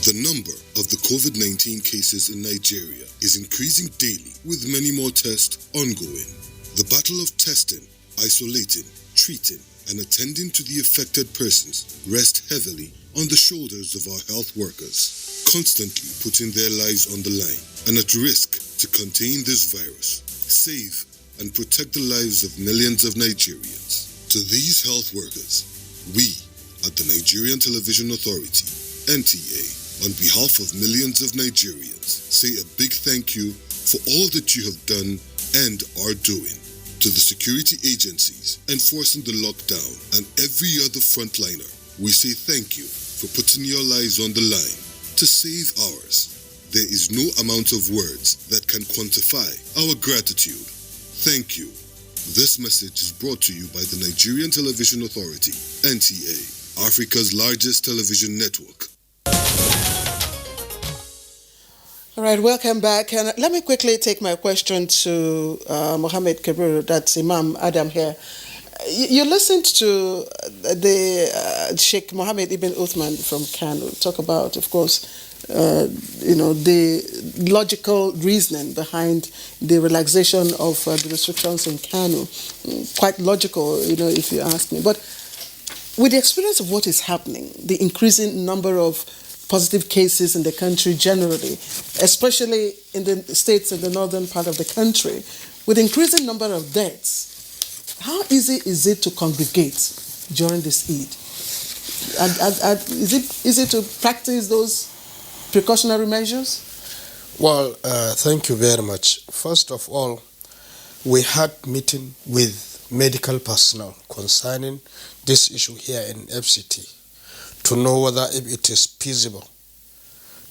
The number of the COVID-19 cases in Nigeria is increasing daily, with many more tests ongoing. The battle of testing, isolating, treating, and attending to the affected persons rests heavily on the shoulders of our health workers, constantly putting their lives on the line and at risk to contain this virus, save and protect the lives of millions of Nigerians. To these health workers, we at the Nigerian Television Authority, NTA, on behalf of millions of Nigerians, say a big thank you for all that you have done and are doing. To the security agencies enforcing the lockdown and every other frontliner, we say thank you for putting your lives on the line to save ours. There is no amount of words that can quantify our gratitude. Thank you. This message is brought to you by the Nigerian Television Authority, NTA, Africa's largest television network.
All right, welcome back. And let me quickly take my question to Mohammed Kabir, that's Imam Adam here. You listened to the Sheikh Mohammed Ibn Uthman from Kano talk about, of course, the logical reasoning behind the relaxation of the restrictions in Kano. Quite logical, if you ask me. But with the experience of what is happening, the increasing number of positive cases in the country generally, especially in the states in the northern part of the country, with increasing number of deaths, how easy is it to congregate during this Eid? And is it easy to practice those precautionary measures?
Well, thank you very much. First of all, we had meeting with medical personnel concerning this issue here in FCT to know whether if it is feasible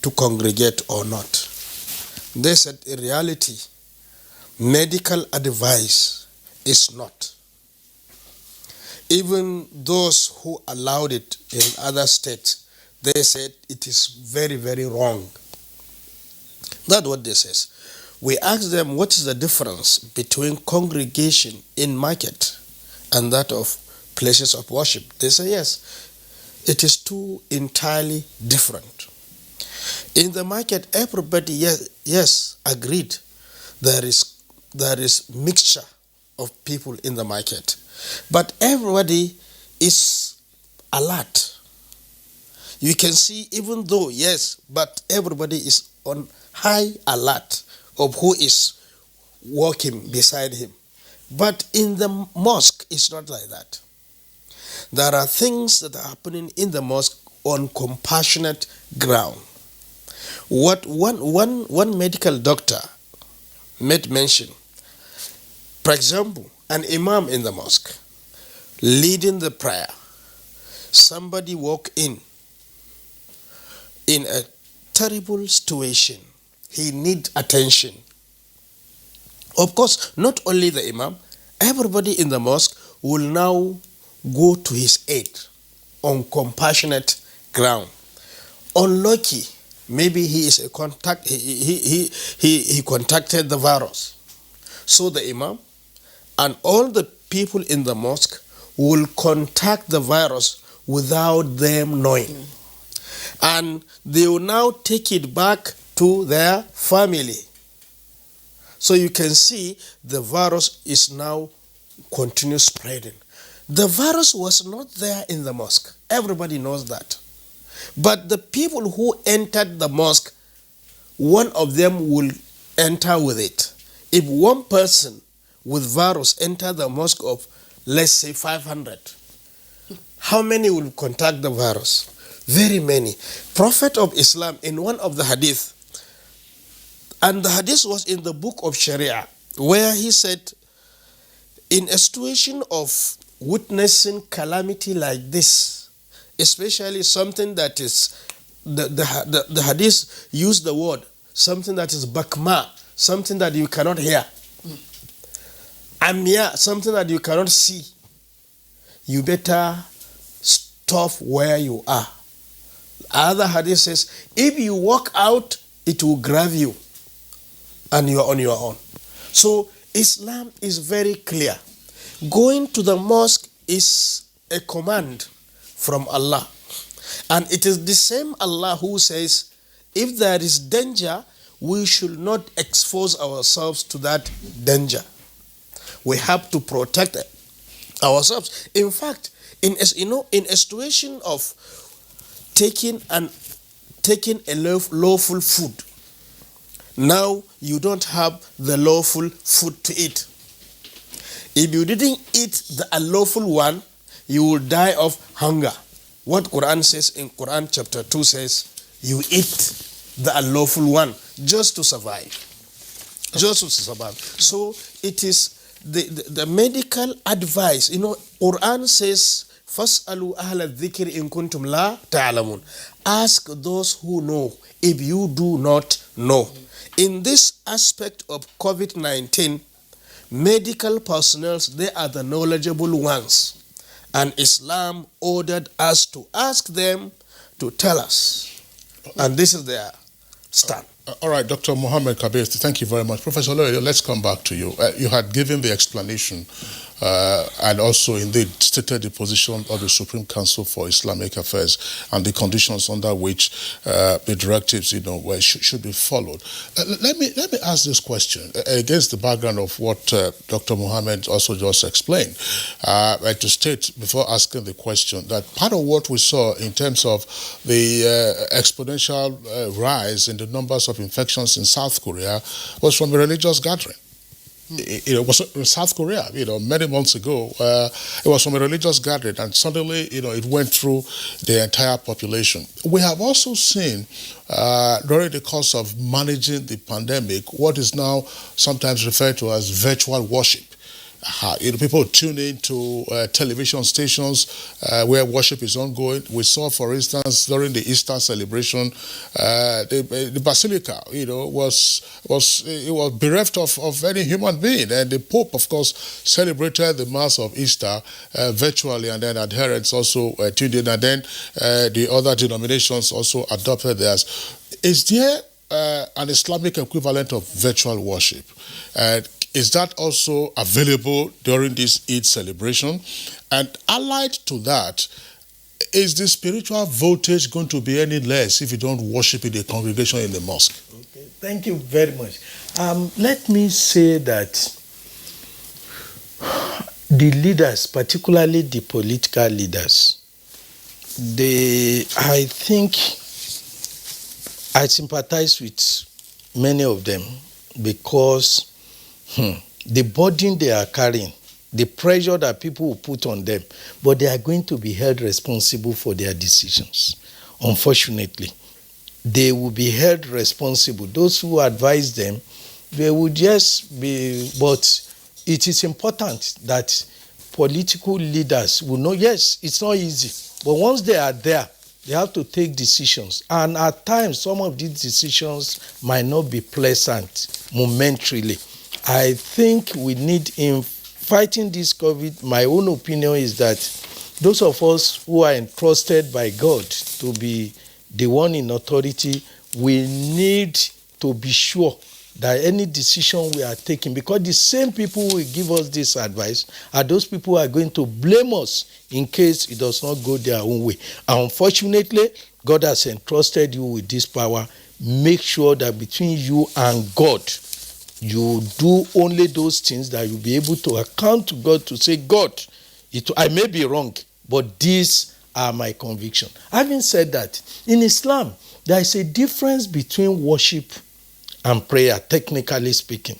to congregate or not. They said in reality, medical advice is not. Even those who allowed it in other states, they said it is very, very wrong. That's what they say. We asked them what is the difference between congregation in market and that of places of worship. They say yes, it is two entirely different. In the market, everybody yes agreed there is mixture of people in the market, but everybody is alert. You can see, even though yes, but everybody is on high alert of who is walking beside him. But in the mosque, it's not like that. There are things that are happening in the mosque on compassionate ground. What one medical doctor made mention, for example, an imam in the mosque leading the prayer, somebody walk in a terrible situation, he need attention. Of course, not only the imam, everybody in the mosque will now go to his aid on compassionate ground. Unlucky, maybe he is a contact. He contacted the virus. So the imam and all the people in the mosque will contact the virus without them knowing, and they will now take it back to their family. So you can see the virus is now continue spreading. The virus was not there in the mosque. Everybody knows that. But the people who entered the mosque, one of them will enter with it. If one person with virus enter the mosque of, let's say, 500, how many will contact the virus? Very many. Prophet of Islam, in one of the hadith, and the hadith was in the book of Sharia, where he said, in a situation of witnessing calamity like this, especially something that is, the hadith used the word, something that is bakma, something that you cannot hear. Amya, something that you cannot see. You better stop where you are. Other hadith says, if you walk out, it will grab you and you are on your own. So Islam is very clear. Going to the mosque is a command from Allah. And it is the same Allah who says, if there is danger, we should not expose ourselves to that danger. We have to protect ourselves. In fact, in a situation of taking a lawful food, now you don't have the lawful food to eat. If you didn't eat the unlawful one, you will die of hunger. What Quran says in Quran chapter 2 says, you eat the unlawful one just to survive. Just to survive. So it is the medical advice, Quran says, فَاسْأَلُوا أَهْلَ الذِّكْرِ إِن كُنتُمْ لَا تَعْلَمُونَ. Ask those who know if you do not know. In this aspect of COVID-19, medical personnel, they are the knowledgeable ones. And Islam ordered us to ask them to tell us. And this is their stand.
All right, Dr. Mohammed Kabir, thank you very much. Professor Loyo, let's come back to you. You had given the explanation and also indeed stated the position of the Supreme Council for Islamic Affairs and the conditions under which the directives, should be followed. Let me ask this question against the background of what Dr. Mohammed also just explained. To state before asking the question that part of what we saw in terms of the exponential rise in the numbers of infections in South Korea was from a religious gathering. It was in South Korea, many months ago. It was from a religious gathering, and suddenly, it went through the entire population. We have also seen during the course of managing the pandemic what is now sometimes referred to as virtual worship. People tune in to television stations where worship is ongoing. We saw, for instance, during the Easter celebration, the Basilica, was bereft of any human being. And the Pope, of course, celebrated the Mass of Easter virtually, and then adherents also tuned in, and then the other denominations also adopted theirs. Is there an Islamic equivalent of virtual worship? Is that also available during this Eid celebration? And allied to that, is the spiritual voltage going to be any less if you don't worship in the congregation in the mosque?
Okay, thank you very much. Let me say that the leaders, particularly the political leaders, I think I sympathize with many of them because the burden they are carrying, the pressure that people will put on them, but they are going to be held responsible for their decisions. Unfortunately, they will be held responsible. Those who advise them, they will just be, but it is important that political leaders will know, yes, it's not easy, but once they are there, they have to take decisions. And at times, some of these decisions might not be pleasant momentarily. I think we need, in fighting this COVID, my own opinion is that those of us who are entrusted by God to be the one in authority, we need to be sure that any decision we are taking, because the same people who will give us this advice are those people who are going to blame us in case it does not go their own way. And unfortunately, God has entrusted you with this power. Make sure that between you and God, you do only those things that you'll be able to account to God to say, God, I may be wrong, but these are my convictions. Having said that, in Islam, there is a difference between worship and prayer, technically speaking.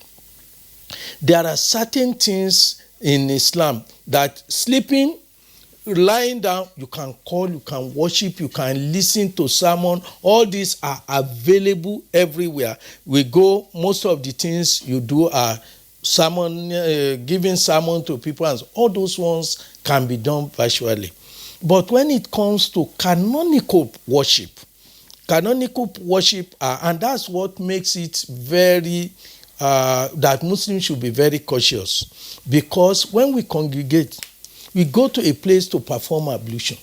There are certain things in Islam that sleeping, lying down, you can call, you can worship, you can listen to sermon. All these are available everywhere. We go, most of the things you do are sermon, giving sermon to people, and all those ones can be done virtually. But when it comes to canonical worship, and that's what makes it very, that Muslims should be very cautious. Because when we congregate, we go to a place to perform ablution.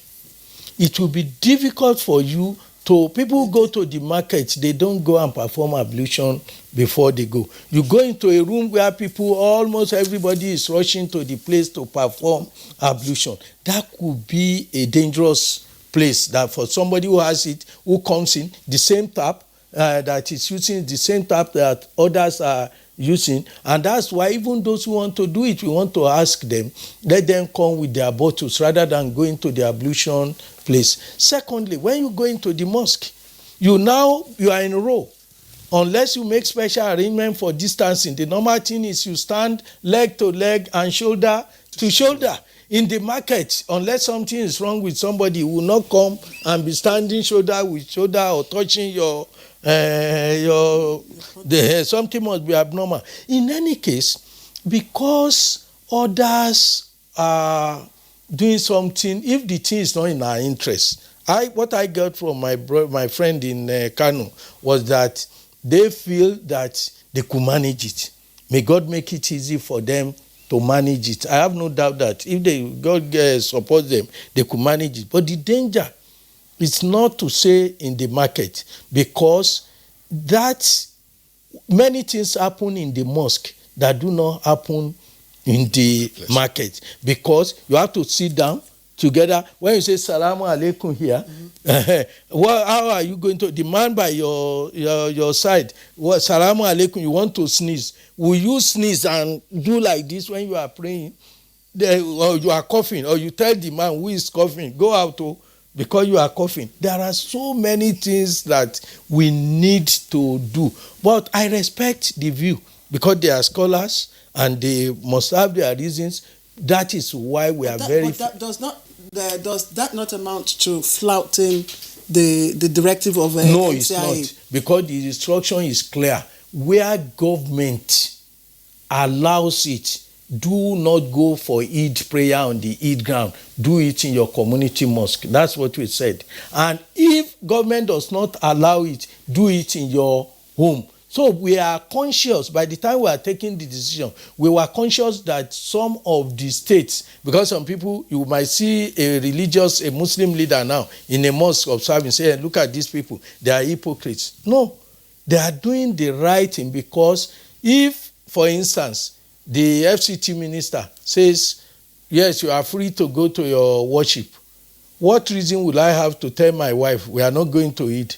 It will be difficult for you to, people who go to the market, they don't go and perform ablution before they go. You go into a room where people, almost everybody is rushing to the place to perform ablution. That could be a dangerous place that for somebody who has it, who comes in, the same tap that is using, the same tap that others are using, and that's why even those who want to do it, we want to ask them, let them come with their bottles rather than going to the ablution place. Secondly, when you go into the mosque, you are in a row. Unless you make special arrangement for distancing, the normal thing is you stand leg to leg and shoulder to shoulder. In the market, unless something is wrong with somebody, you will not come and be standing shoulder with shoulder or touching something must be abnormal. In any case, because others are doing something, if the thing is not in our interest, what I got from my friend in Kano was that they feel that they could manage it. May God make it easy for them to manage it. I have no doubt that if God supports them, they could manage it. But the danger is not to say in the market, because that many things happen in the mosque that do not happen in the market, because you have to sit down together. When you say salamu alaikum here, how are you going to demand by your side? What salamu alaikum? You want to sneeze? Will you sneeze and do like this when you are praying? Or you are coughing, or you tell the man who is coughing, go out because you are coughing. There are so many things that we need to do. But I respect the view, because they are scholars and they must have their reasons. That is why we are very.
But does that not amount to flouting the directive of
No,
NCIA?
it's not, because the instruction is clear. Where government allows it, do not go for Eid prayer on the Eid ground. Do it in your community mosque. That's what we said. And if government does not allow it, do it in your home. So we are conscious, by the time we are taking the decision, we were conscious that some of the states, because some people, you might see a Muslim leader now in a mosque observing, say, look at these people, they are hypocrites. No, they are doing the right thing, because if, for instance, the FCT minister says, yes, you are free to go to your worship, what reason will I have to tell my wife we are not going to eat?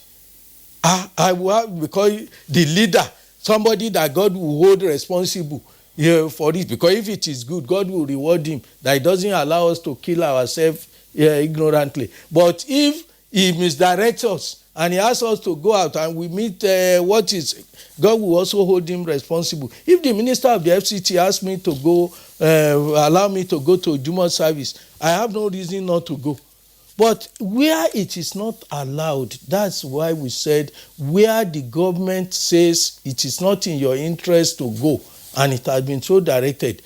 I will have, because the leader, somebody that God will hold responsible for it, because if it is good, God will reward him, that he doesn't allow us to kill ourselves ignorantly. But if he misdirects us and he asks us to go out and we meet God will also hold him responsible. If the minister of the FCT asks me to go, allow me to go to Jumu'ah service, I have no reason not to go. But where it is not allowed, that's why we said, where the government says it is not in your interest to go, and it has been so directed,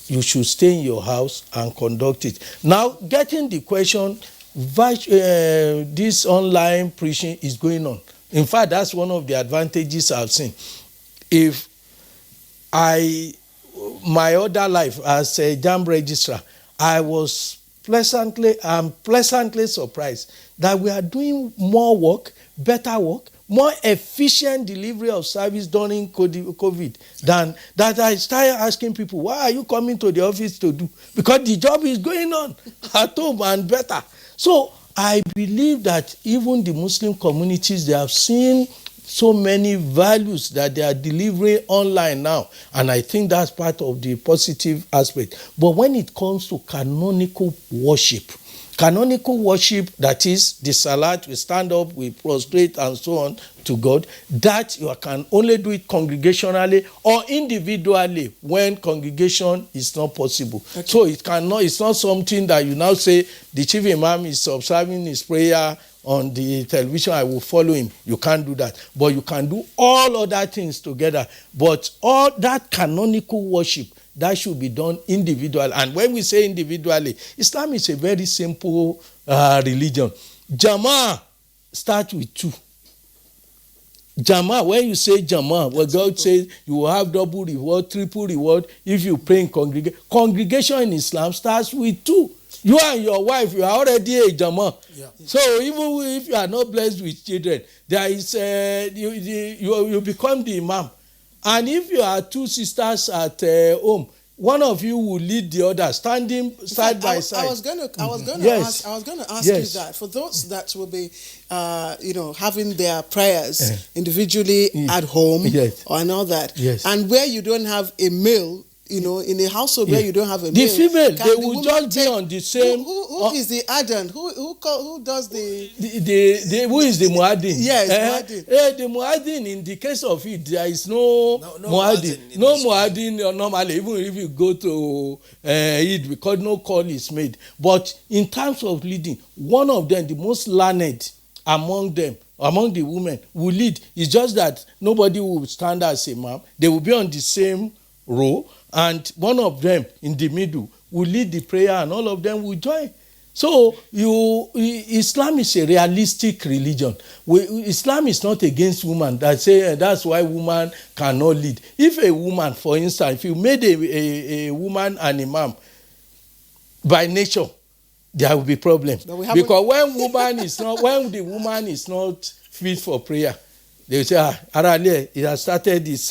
you should stay in your house and conduct it. Now, getting the question, this online preaching is going on. In fact, that's one of the advantages I've seen. If my other life as a JAMB registrar, I'm pleasantly surprised that we are doing more work, better work, more efficient delivery of service during COVID than that. I started asking people, why are you coming to the office to do? Because the job is going on at home and better. So I believe that even the Muslim communities, they have seen so many values that they are delivering online now. And I think that's part of the positive aspect. But when it comes to canonical worship, that is the salat, we stand up, we prostrate and so on to God, that you can only do it congregationally or individually when congregation is not possible. Okay. So it's not something that you now say the chief imam is observing his prayer on the television, I will follow him. You can't do that. But you can do all other things together. But all that canonical worship, that should be done individually. And when we say individually, Islam is a very simple religion. Jama'ah starts with two. Jama'ah, when you say Jama'ah, well, God says you will have double reward, triple reward if you pray in congregation. Congregation in Islam starts with two. You and your wife, you are already a Jama'ah. Yeah. So even if you are not blessed with children, there is you become the imam. And if you are two sisters at home, one of you will lead the other, standing side by side.
I was going to ask you that for those that will be, having their prayers individually at home and all that, and where you don't have a meal. In a household where you don't have a meal,
the female, they will just be on the same.
Who is the adhan? Who does the
who is the muaddin?
Yes,
the muaddin. In the case of it, there is no muaddin. No muaddin normally, even if you go to Eid, because no call is made. But in terms of leading, one of them, the most learned among them, among the women, will lead. It's just that nobody will stand as imam. They will be on the same row. and one of them in the middle will lead the prayer, and all of them will join. So Islam is a realistic religion. Islam is not against women that say that's why woman cannot lead. If a woman, for instance, if you made a woman an imam by nature, there will be problem. Because when the woman is not fit for prayer, they will say, Arale, he has started this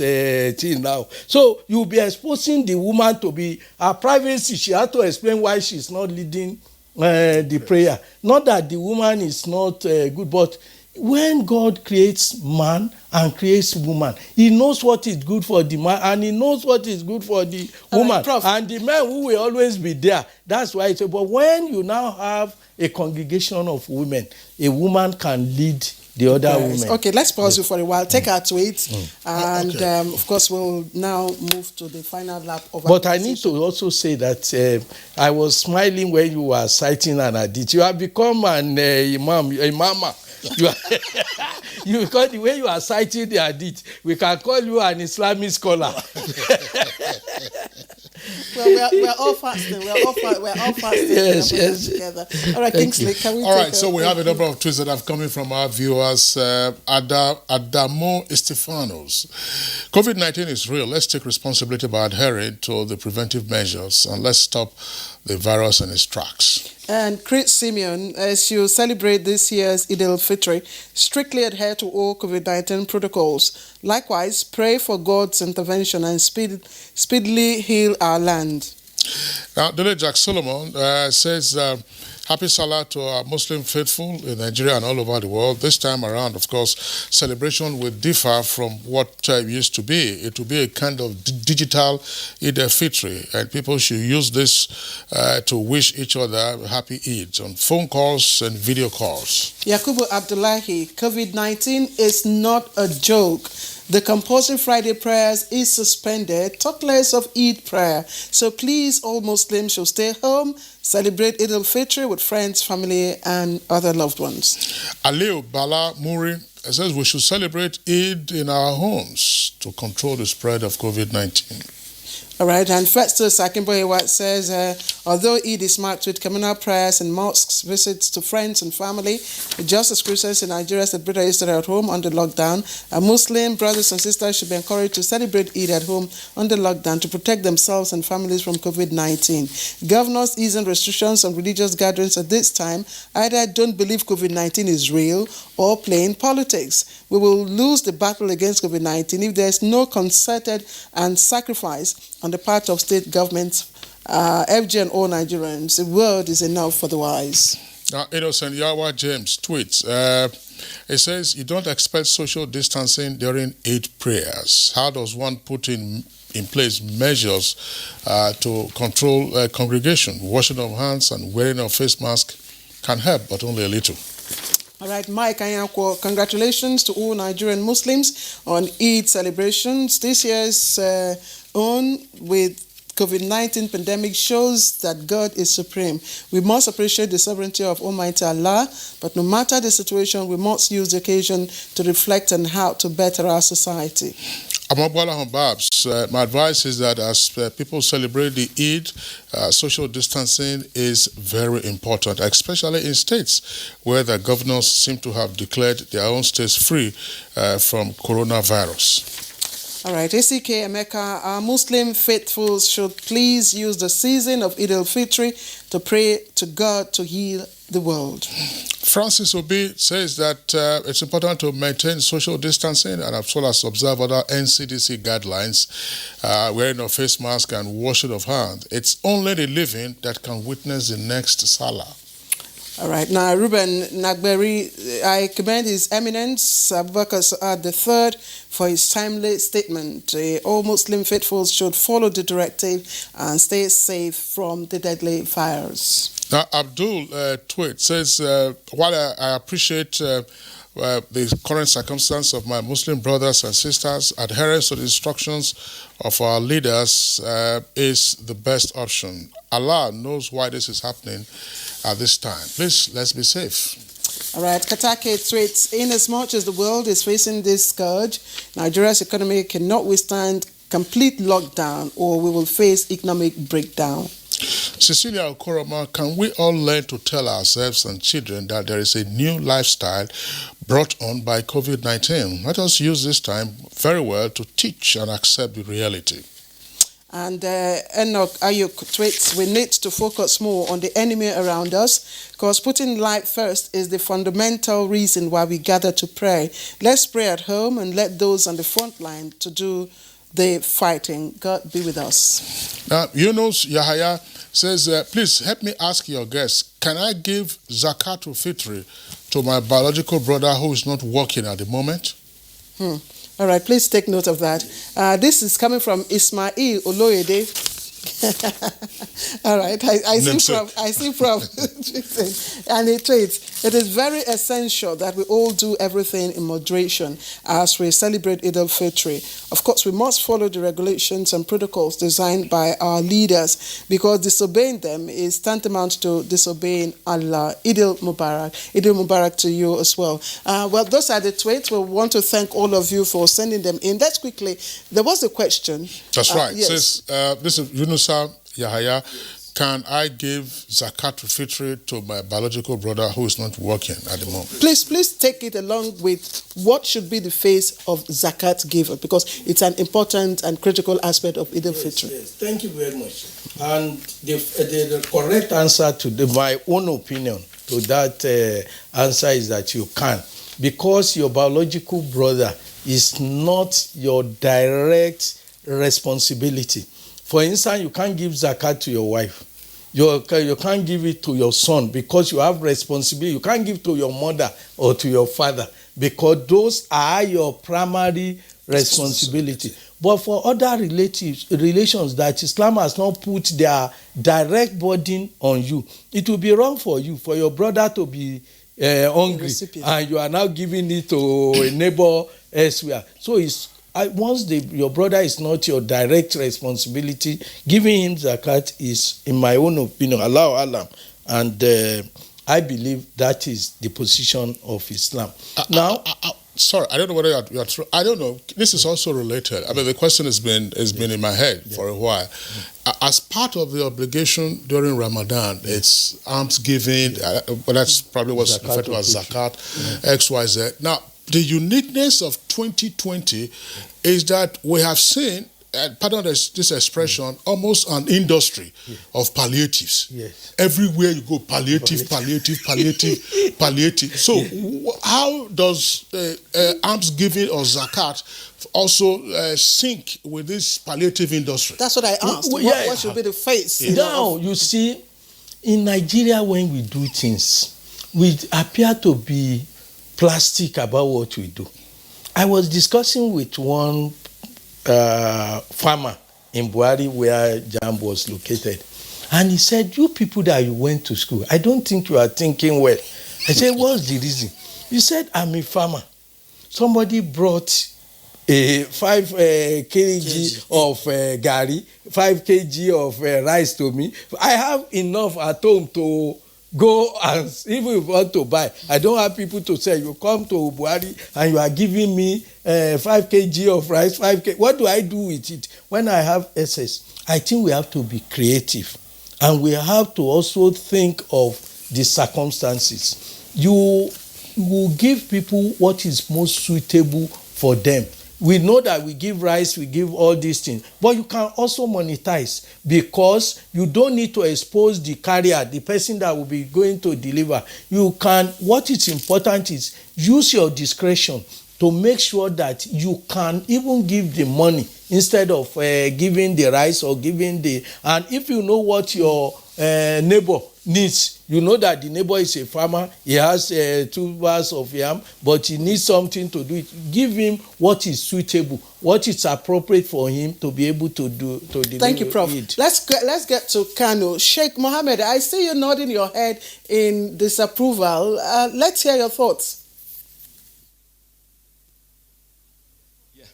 thing now. So you'll be exposing the woman to be her privacy. She has to explain why she's not leading the prayer. Not that the woman is not good, but when God creates man and creates woman, he knows what is good for the man and he knows what is good for the woman. And the men who will always be there. That's why it's but when you now have a congregation of women, a woman can lead the other women.
Okay, let's pause you for a while. Take our tweets, and of course, we'll now move to the final lap of.
But I need to also say that I was smiling when you were citing an hadith. You have become an imam, a mama. Because the way you are citing the hadith, we can call you an Islamic scholar.
Well, we're all fasting. We're all fasting.
Yes.
Together. All right, Kingsley, can we?
All right, so we have a number of tweets that have come in from our viewers. Adamo Estefanos. COVID-19 is real. Let's take responsibility by adhering to the preventive measures and let's stop the virus in its tracks.
And Chris Simeon, as you celebrate this year's Eid-el-Fitri, strictly adhere to all COVID-19 protocols. Likewise, pray for God's intervention and speedily heal our land.
Now, Dele Jack Solomon says, happy Salah to our Muslim faithful in Nigeria and all over the world. This time around, of course, celebration will differ from what it used to be. It will be a kind of digital Eid-el-Fitri, and people should use this to wish each other happy Eid on phone calls and video calls.
Yakubu Abdullahi, COVID-19 is not a joke. The compulsory Friday prayers is suspended. Talk less of Eid prayer. So please, all Muslims should stay home, celebrate Eid-el-Fitr with friends, family, and other loved ones. Aliu
Bala Muri says we should celebrate Eid in our homes to control the spread of COVID-19.
All right, and Festus Akimboyewa says, although Eid is marked with communal prayers and mosques, visits to friends and family, just as Christians in Nigeria celebrate Easter at home under lockdown, Muslim brothers and sisters should be encouraged to celebrate Eid at home under lockdown to protect themselves and families from COVID-19. Governors easing restrictions on religious gatherings at this time either don't believe COVID-19 is real or playing politics. We will lose the battle against COVID-19 if there is no concerted and sacrifice on the part of state governments, FG and all Nigerians. The word is enough for the wise.
Now, Innocent Yawa James tweets, it says, you don't expect social distancing during Eid prayers. How does one put in place measures to control congregation? Washing of hands and wearing of face mask can help, but only a little.
All right, Mike Anyakwo, congratulations to all Nigerian Muslims on Eid celebrations. This year's on with COVID-19 pandemic shows that God is supreme. We must appreciate the sovereignty of Almighty Allah, but no matter the situation, we must use the occasion to reflect on how to better our society.
Amabwala Babs, my advice is that as people celebrate the Eid, social distancing is very important, especially in states where the governors seem to have declared their own states free from coronavirus.
All right, ACK Emeka, our Muslim faithfuls should please use the season of Eid-el-Fitr to pray to God to heal the world.
Francis Obi says that it's important to maintain social distancing and as well as observe other NCDC guidelines, wearing a face mask and washing of hands. It's only the living that can witness the next Salah.
All right. Now, Ruben Nagberi, I commend His Eminence Abubakar Sa'ad III for his timely statement. All Muslim faithfuls should follow the directive and stay safe from the deadly virus.
Now, Abdul Tweet says, while I appreciate the current circumstance of my Muslim brothers and sisters, adherence to the instructions of our leaders is the best option. Allah knows why this is happening at this time. Please, let's be safe.
All right, Katake tweets, inasmuch as the world is facing this scourge, Nigeria's economy cannot withstand complete lockdown, or we will face economic breakdown.
Cecilia Okoroma, can we all learn to tell ourselves and children that there is a new lifestyle brought on by COVID-19? Let us use this time very well to teach and accept the reality.
And Enoch Ayuk tweets, we need to focus more on the enemy around us, because putting life first is the fundamental reason why we gather to pray. Let's pray at home and let those on the front line to do the fighting. God be with us.
Now, Yunus Yahaya says, please help me ask your guests, can I give Zakat al-Fitri to my biological brother who is not working at the moment?
All right, please take note of that. This is coming from Ismail Oloyede. All right, I see from and it tweets, it is very essential that we all do everything in moderation as we celebrate Eid-el-Fitr. Of course, we must follow the regulations and protocols designed by our leaders, because disobeying them is tantamount to disobeying Allah. Eid-el-Mubarak. Eid-el-Mubarak to you as well. Well, those are the tweets. We want to thank all of you for sending them in. Let's quickly, there was a question.
That's right.
Yes.
Says, this is Yunusa Yahaya. Can I give Zakat al-Fitr to my biological brother who is not working at the moment?
Please take it along with what should be the face of Zakat giver, because it's an important and critical aspect of Eid-el-Fitr.
Yes, thank you very much. And the correct answer to my own opinion to that answer is that you can, because your biological brother is not your direct responsibility. For instance, you can't give zakat to your wife. You can't give it to your son because you have responsibility. You can't give to your mother or to your father because those are your primary responsibility. But for other relations that Islam has not put their direct burden on you, it will be wrong for you, for your brother to be hungry and you are now giving it to a neighbor elsewhere. So once your brother is not your direct responsibility, giving him zakat is, in my own opinion, Allah. And I believe that is the position of Islam.
Sorry, I don't know whether you're true. I don't know. This is also related. I mean, the question has been in my head for a while. As part of the obligation during Ramadan, it's alms giving, but that's probably what's referred to as zakat, XYZ. Now, the uniqueness of 2020 is that we have seen, pardon this expression, almost an industry of palliatives.
Yes.
Everywhere you go, palliative. So how does alms giving or zakat also sync with this palliative industry?
That's what I asked. What should be the face?
Now, you see, in Nigeria, when we do things, we appear to be plastic about what we do. I was discussing with one farmer in Buhari where JAMB was located, and he said, you people that you went to school, I don't think you are thinking well. I said, what's the reason? He said, I'm a farmer. Somebody brought 5 kg of gari, 5 kg of rice to me. I have enough at home to go, and even if you want to buy, I don't have people to say, you come to Buhari and you are giving me 5 kg of rice, 5 kg. What do I do with it? When I have excess, I think we have to be creative. And we have to also think of the circumstances. You will give people what is most suitable for them. We know that we give rice, we give all these things, but you can also monetize, because you don't need to expose the carrier, the person that will be going to deliver. What is important is use your discretion to make sure that you can even give the money instead of giving the rice or and if you know what your neighbor needs, you know that the neighbor is a farmer, he has 2 bars of yam, but he needs something to do it. Give him what is suitable, what is appropriate for him to be able to do to deliver.
Thank you, Prof. Let's get to Kano. Sheikh Mohammed, I see you nodding your head in disapproval. Let's hear your thoughts.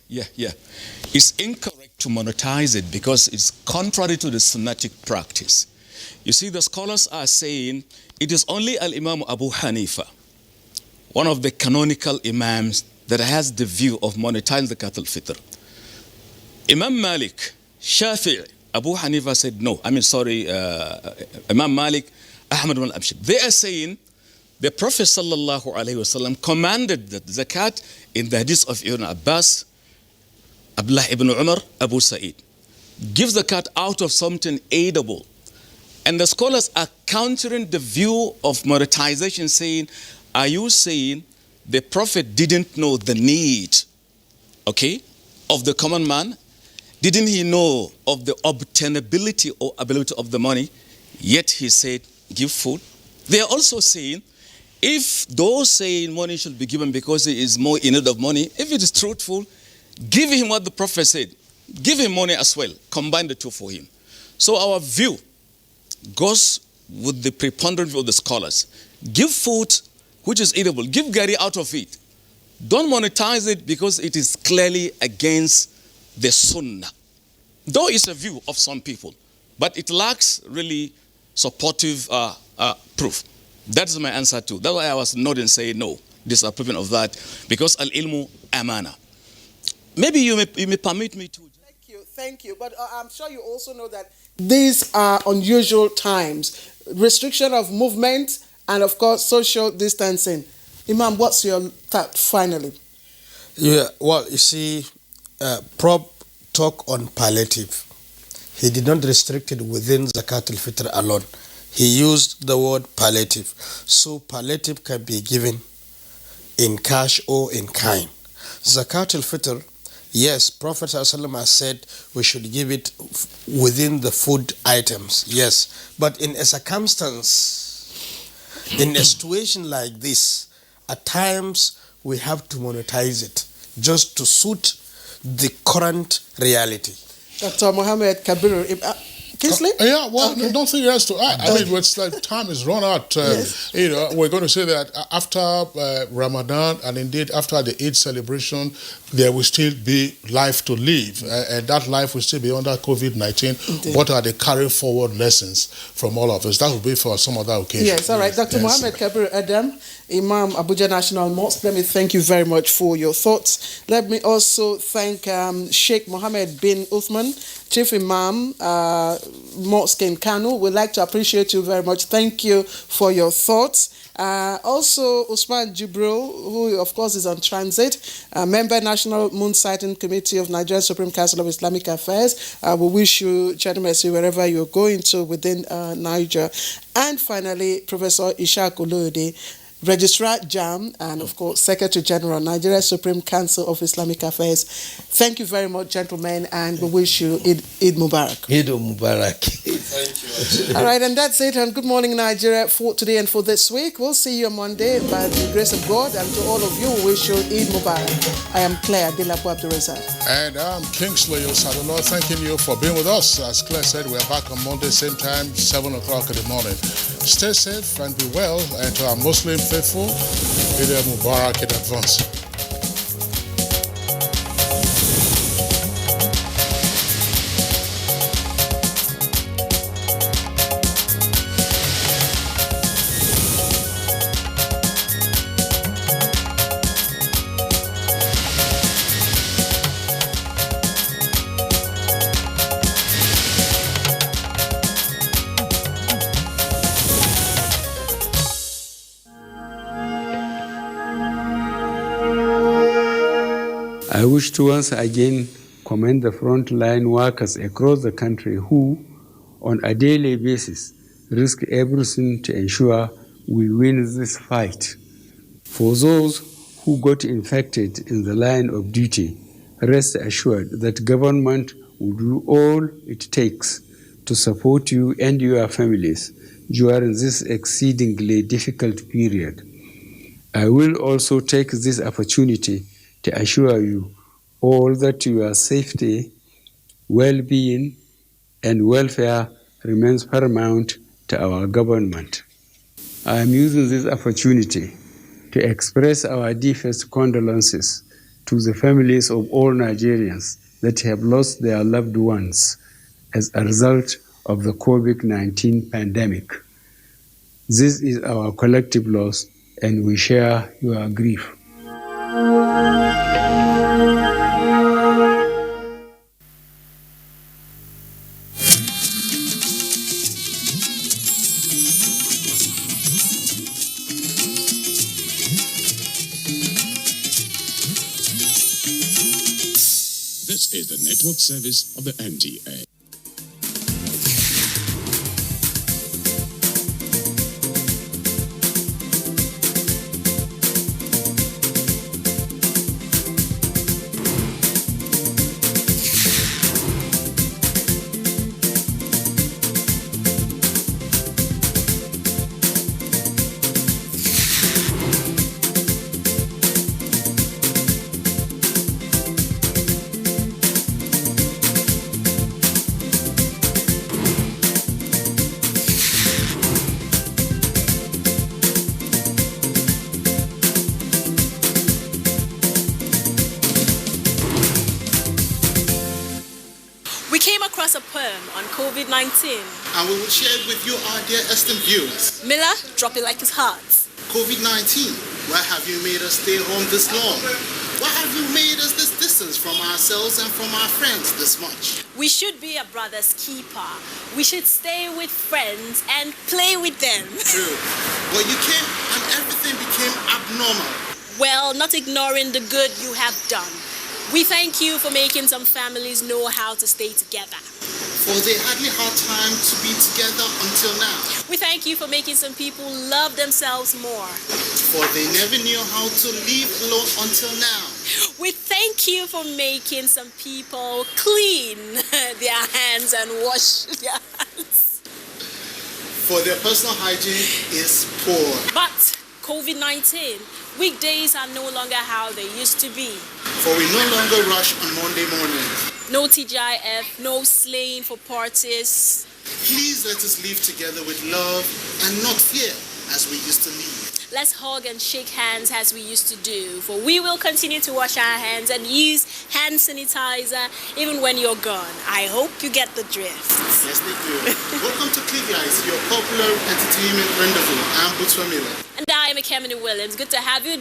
Yeah. It's incorrect to monetize it because it's contrary to the Sunnatic practice. You see, the scholars are saying it is only Al-Imam Abu Hanifa, one of the canonical imams, that has the view of monetizing the Zakat al-Fitr. Imam Malik, Shafi'i, Abu Hanifa said no. Imam Malik, Ahmad ibn al-Abshir. They are saying the Prophet sallallahu alaihi wasallam commanded that zakat in the hadith of Ibn Abbas, Abdullah ibn Umar, Abu Sa'id. Give zakat out of something edible. And the scholars are countering the view of monetization, saying, are you saying the Prophet didn't know the need, of the common man? Didn't he know of the obtainability or ability of the money? Yet he said, give food. They are also saying, if those saying money should be given because he is more in need of money, if it is truthful, give him what the Prophet said. Give him money as well. Combine the two for him. So our view goes with the preponderant view of the scholars. Give food which is edible. Give gari out of it. Don't monetize it because it is clearly against the sunnah. Though it's a view of some people, but it lacks really supportive proof. That is my answer too. That's why I was nodding saying no, disapproving of that, because al-ilmu amana. Maybe you may permit me to.
Thank you. But I'm sure you also know that these are unusual times. Restriction of movement and, of course, social distancing. Imam, what's your thought finally?
Yeah, well, you see, Prof talk on palliative. He did not restrict it within Zakat al-Fitr alone. He used the word palliative. So palliative can be given in cash or in kind. Zakat al-Fitr, yes, Prophet ﷺ has said we should give it within the food items, yes. But in a circumstance, in a situation like this, at times we have to monetize it just to suit the current reality.
Dr. Mohammed Kabir, Kingsley?
I don't think he has to add. I mean, it's like time is run out.
Yes.
We're going to say that after Ramadan and indeed after the Eid celebration, there will still be life to live. And that life will still be under COVID-19. Indeed. What are the carry forward lessons from all of us? That will be for some other occasion.
Yes, all right. Dr. Mohammed Kabir Adam, Imam Abuja National Mosque, let me thank you very much for your thoughts. Let me also thank Sheikh Mohammed bin Uthman, Chief Imam, Mosque in Kano. We'd like to appreciate you very much. Thank you for your thoughts. Also, Usman Jibril, who of course is on transit, member National Moon Sighting Committee of Nigerian Supreme Council of Islamic Affairs. We wish you journey mercy wherever you're going to within Niger. And finally, Professor Ishaq Olode, Registrar JAM, and of course, Secretary General, Nigeria Supreme Council of Islamic Affairs. Thank you very much, gentlemen, and we wish you Eid Mubarak.
Eid Mubarak.
Thank you.
All right, and that's it. And good morning, Nigeria, for today and for this week. We'll see you on Monday by the grace of God. And to all of you, we wish you Eid Mubarak. I am Claire Dilapo Abdurrazak.
And I'm Kingsley Osadolo, thanking you for being with us. As Claire said, we're back on Monday, same time, 7 o'clock in the morning. Stay safe and be well. And to our Muslim faithful, Eid Mubarak in advance.
I wish to once again commend the frontline workers across the country who, on a daily basis, risk everything to ensure we win this fight. For those who got infected in the line of duty, rest assured that government will do all it takes to support you and your families during this exceedingly difficult period. I will also take this opportunity to assure you all that your safety, well-being, and welfare remains paramount to our government. I am using this opportunity to express our deepest condolences to the families of all Nigerians that have lost their loved ones as a result of the COVID-19 pandemic. This is our collective loss, and we share your grief.
This is the network service of the NTA.
A poem on COVID-19.
And we will share it with you, our dear esteemed viewers.
Miller, drop it like it's hot.
COVID-19, why have you made us stay home this long? Why have you made us this distance from ourselves and from our friends this much?
We should be a brother's keeper. We should stay with friends and play with them.
True. But you came and everything became abnormal.
Well, not ignoring the good you have done. We thank you for making some families know how to stay together.
For they hardly had time to be together until now.
We thank you for making some people love themselves more.
For they never knew how to live alone until now.
We thank you for making some people clean their hands and wash their hands.
For their personal hygiene is poor.
But COVID-19, weekdays are no longer how they used to be.
For we no longer rush on Monday mornings.
No TGIF, no slaying for parties.
Please let us live together with love and not fear as we used to live.
Let's hug and shake hands as we used to do, for we will continue to wash our hands and use hand sanitizer even when you're gone. I hope you get the drift.
Yes, they do. Welcome to Click Lights, your popular entertainment rendezvous. I'm Butswa Miller.
And I am Ekemini Williams. Good to have you.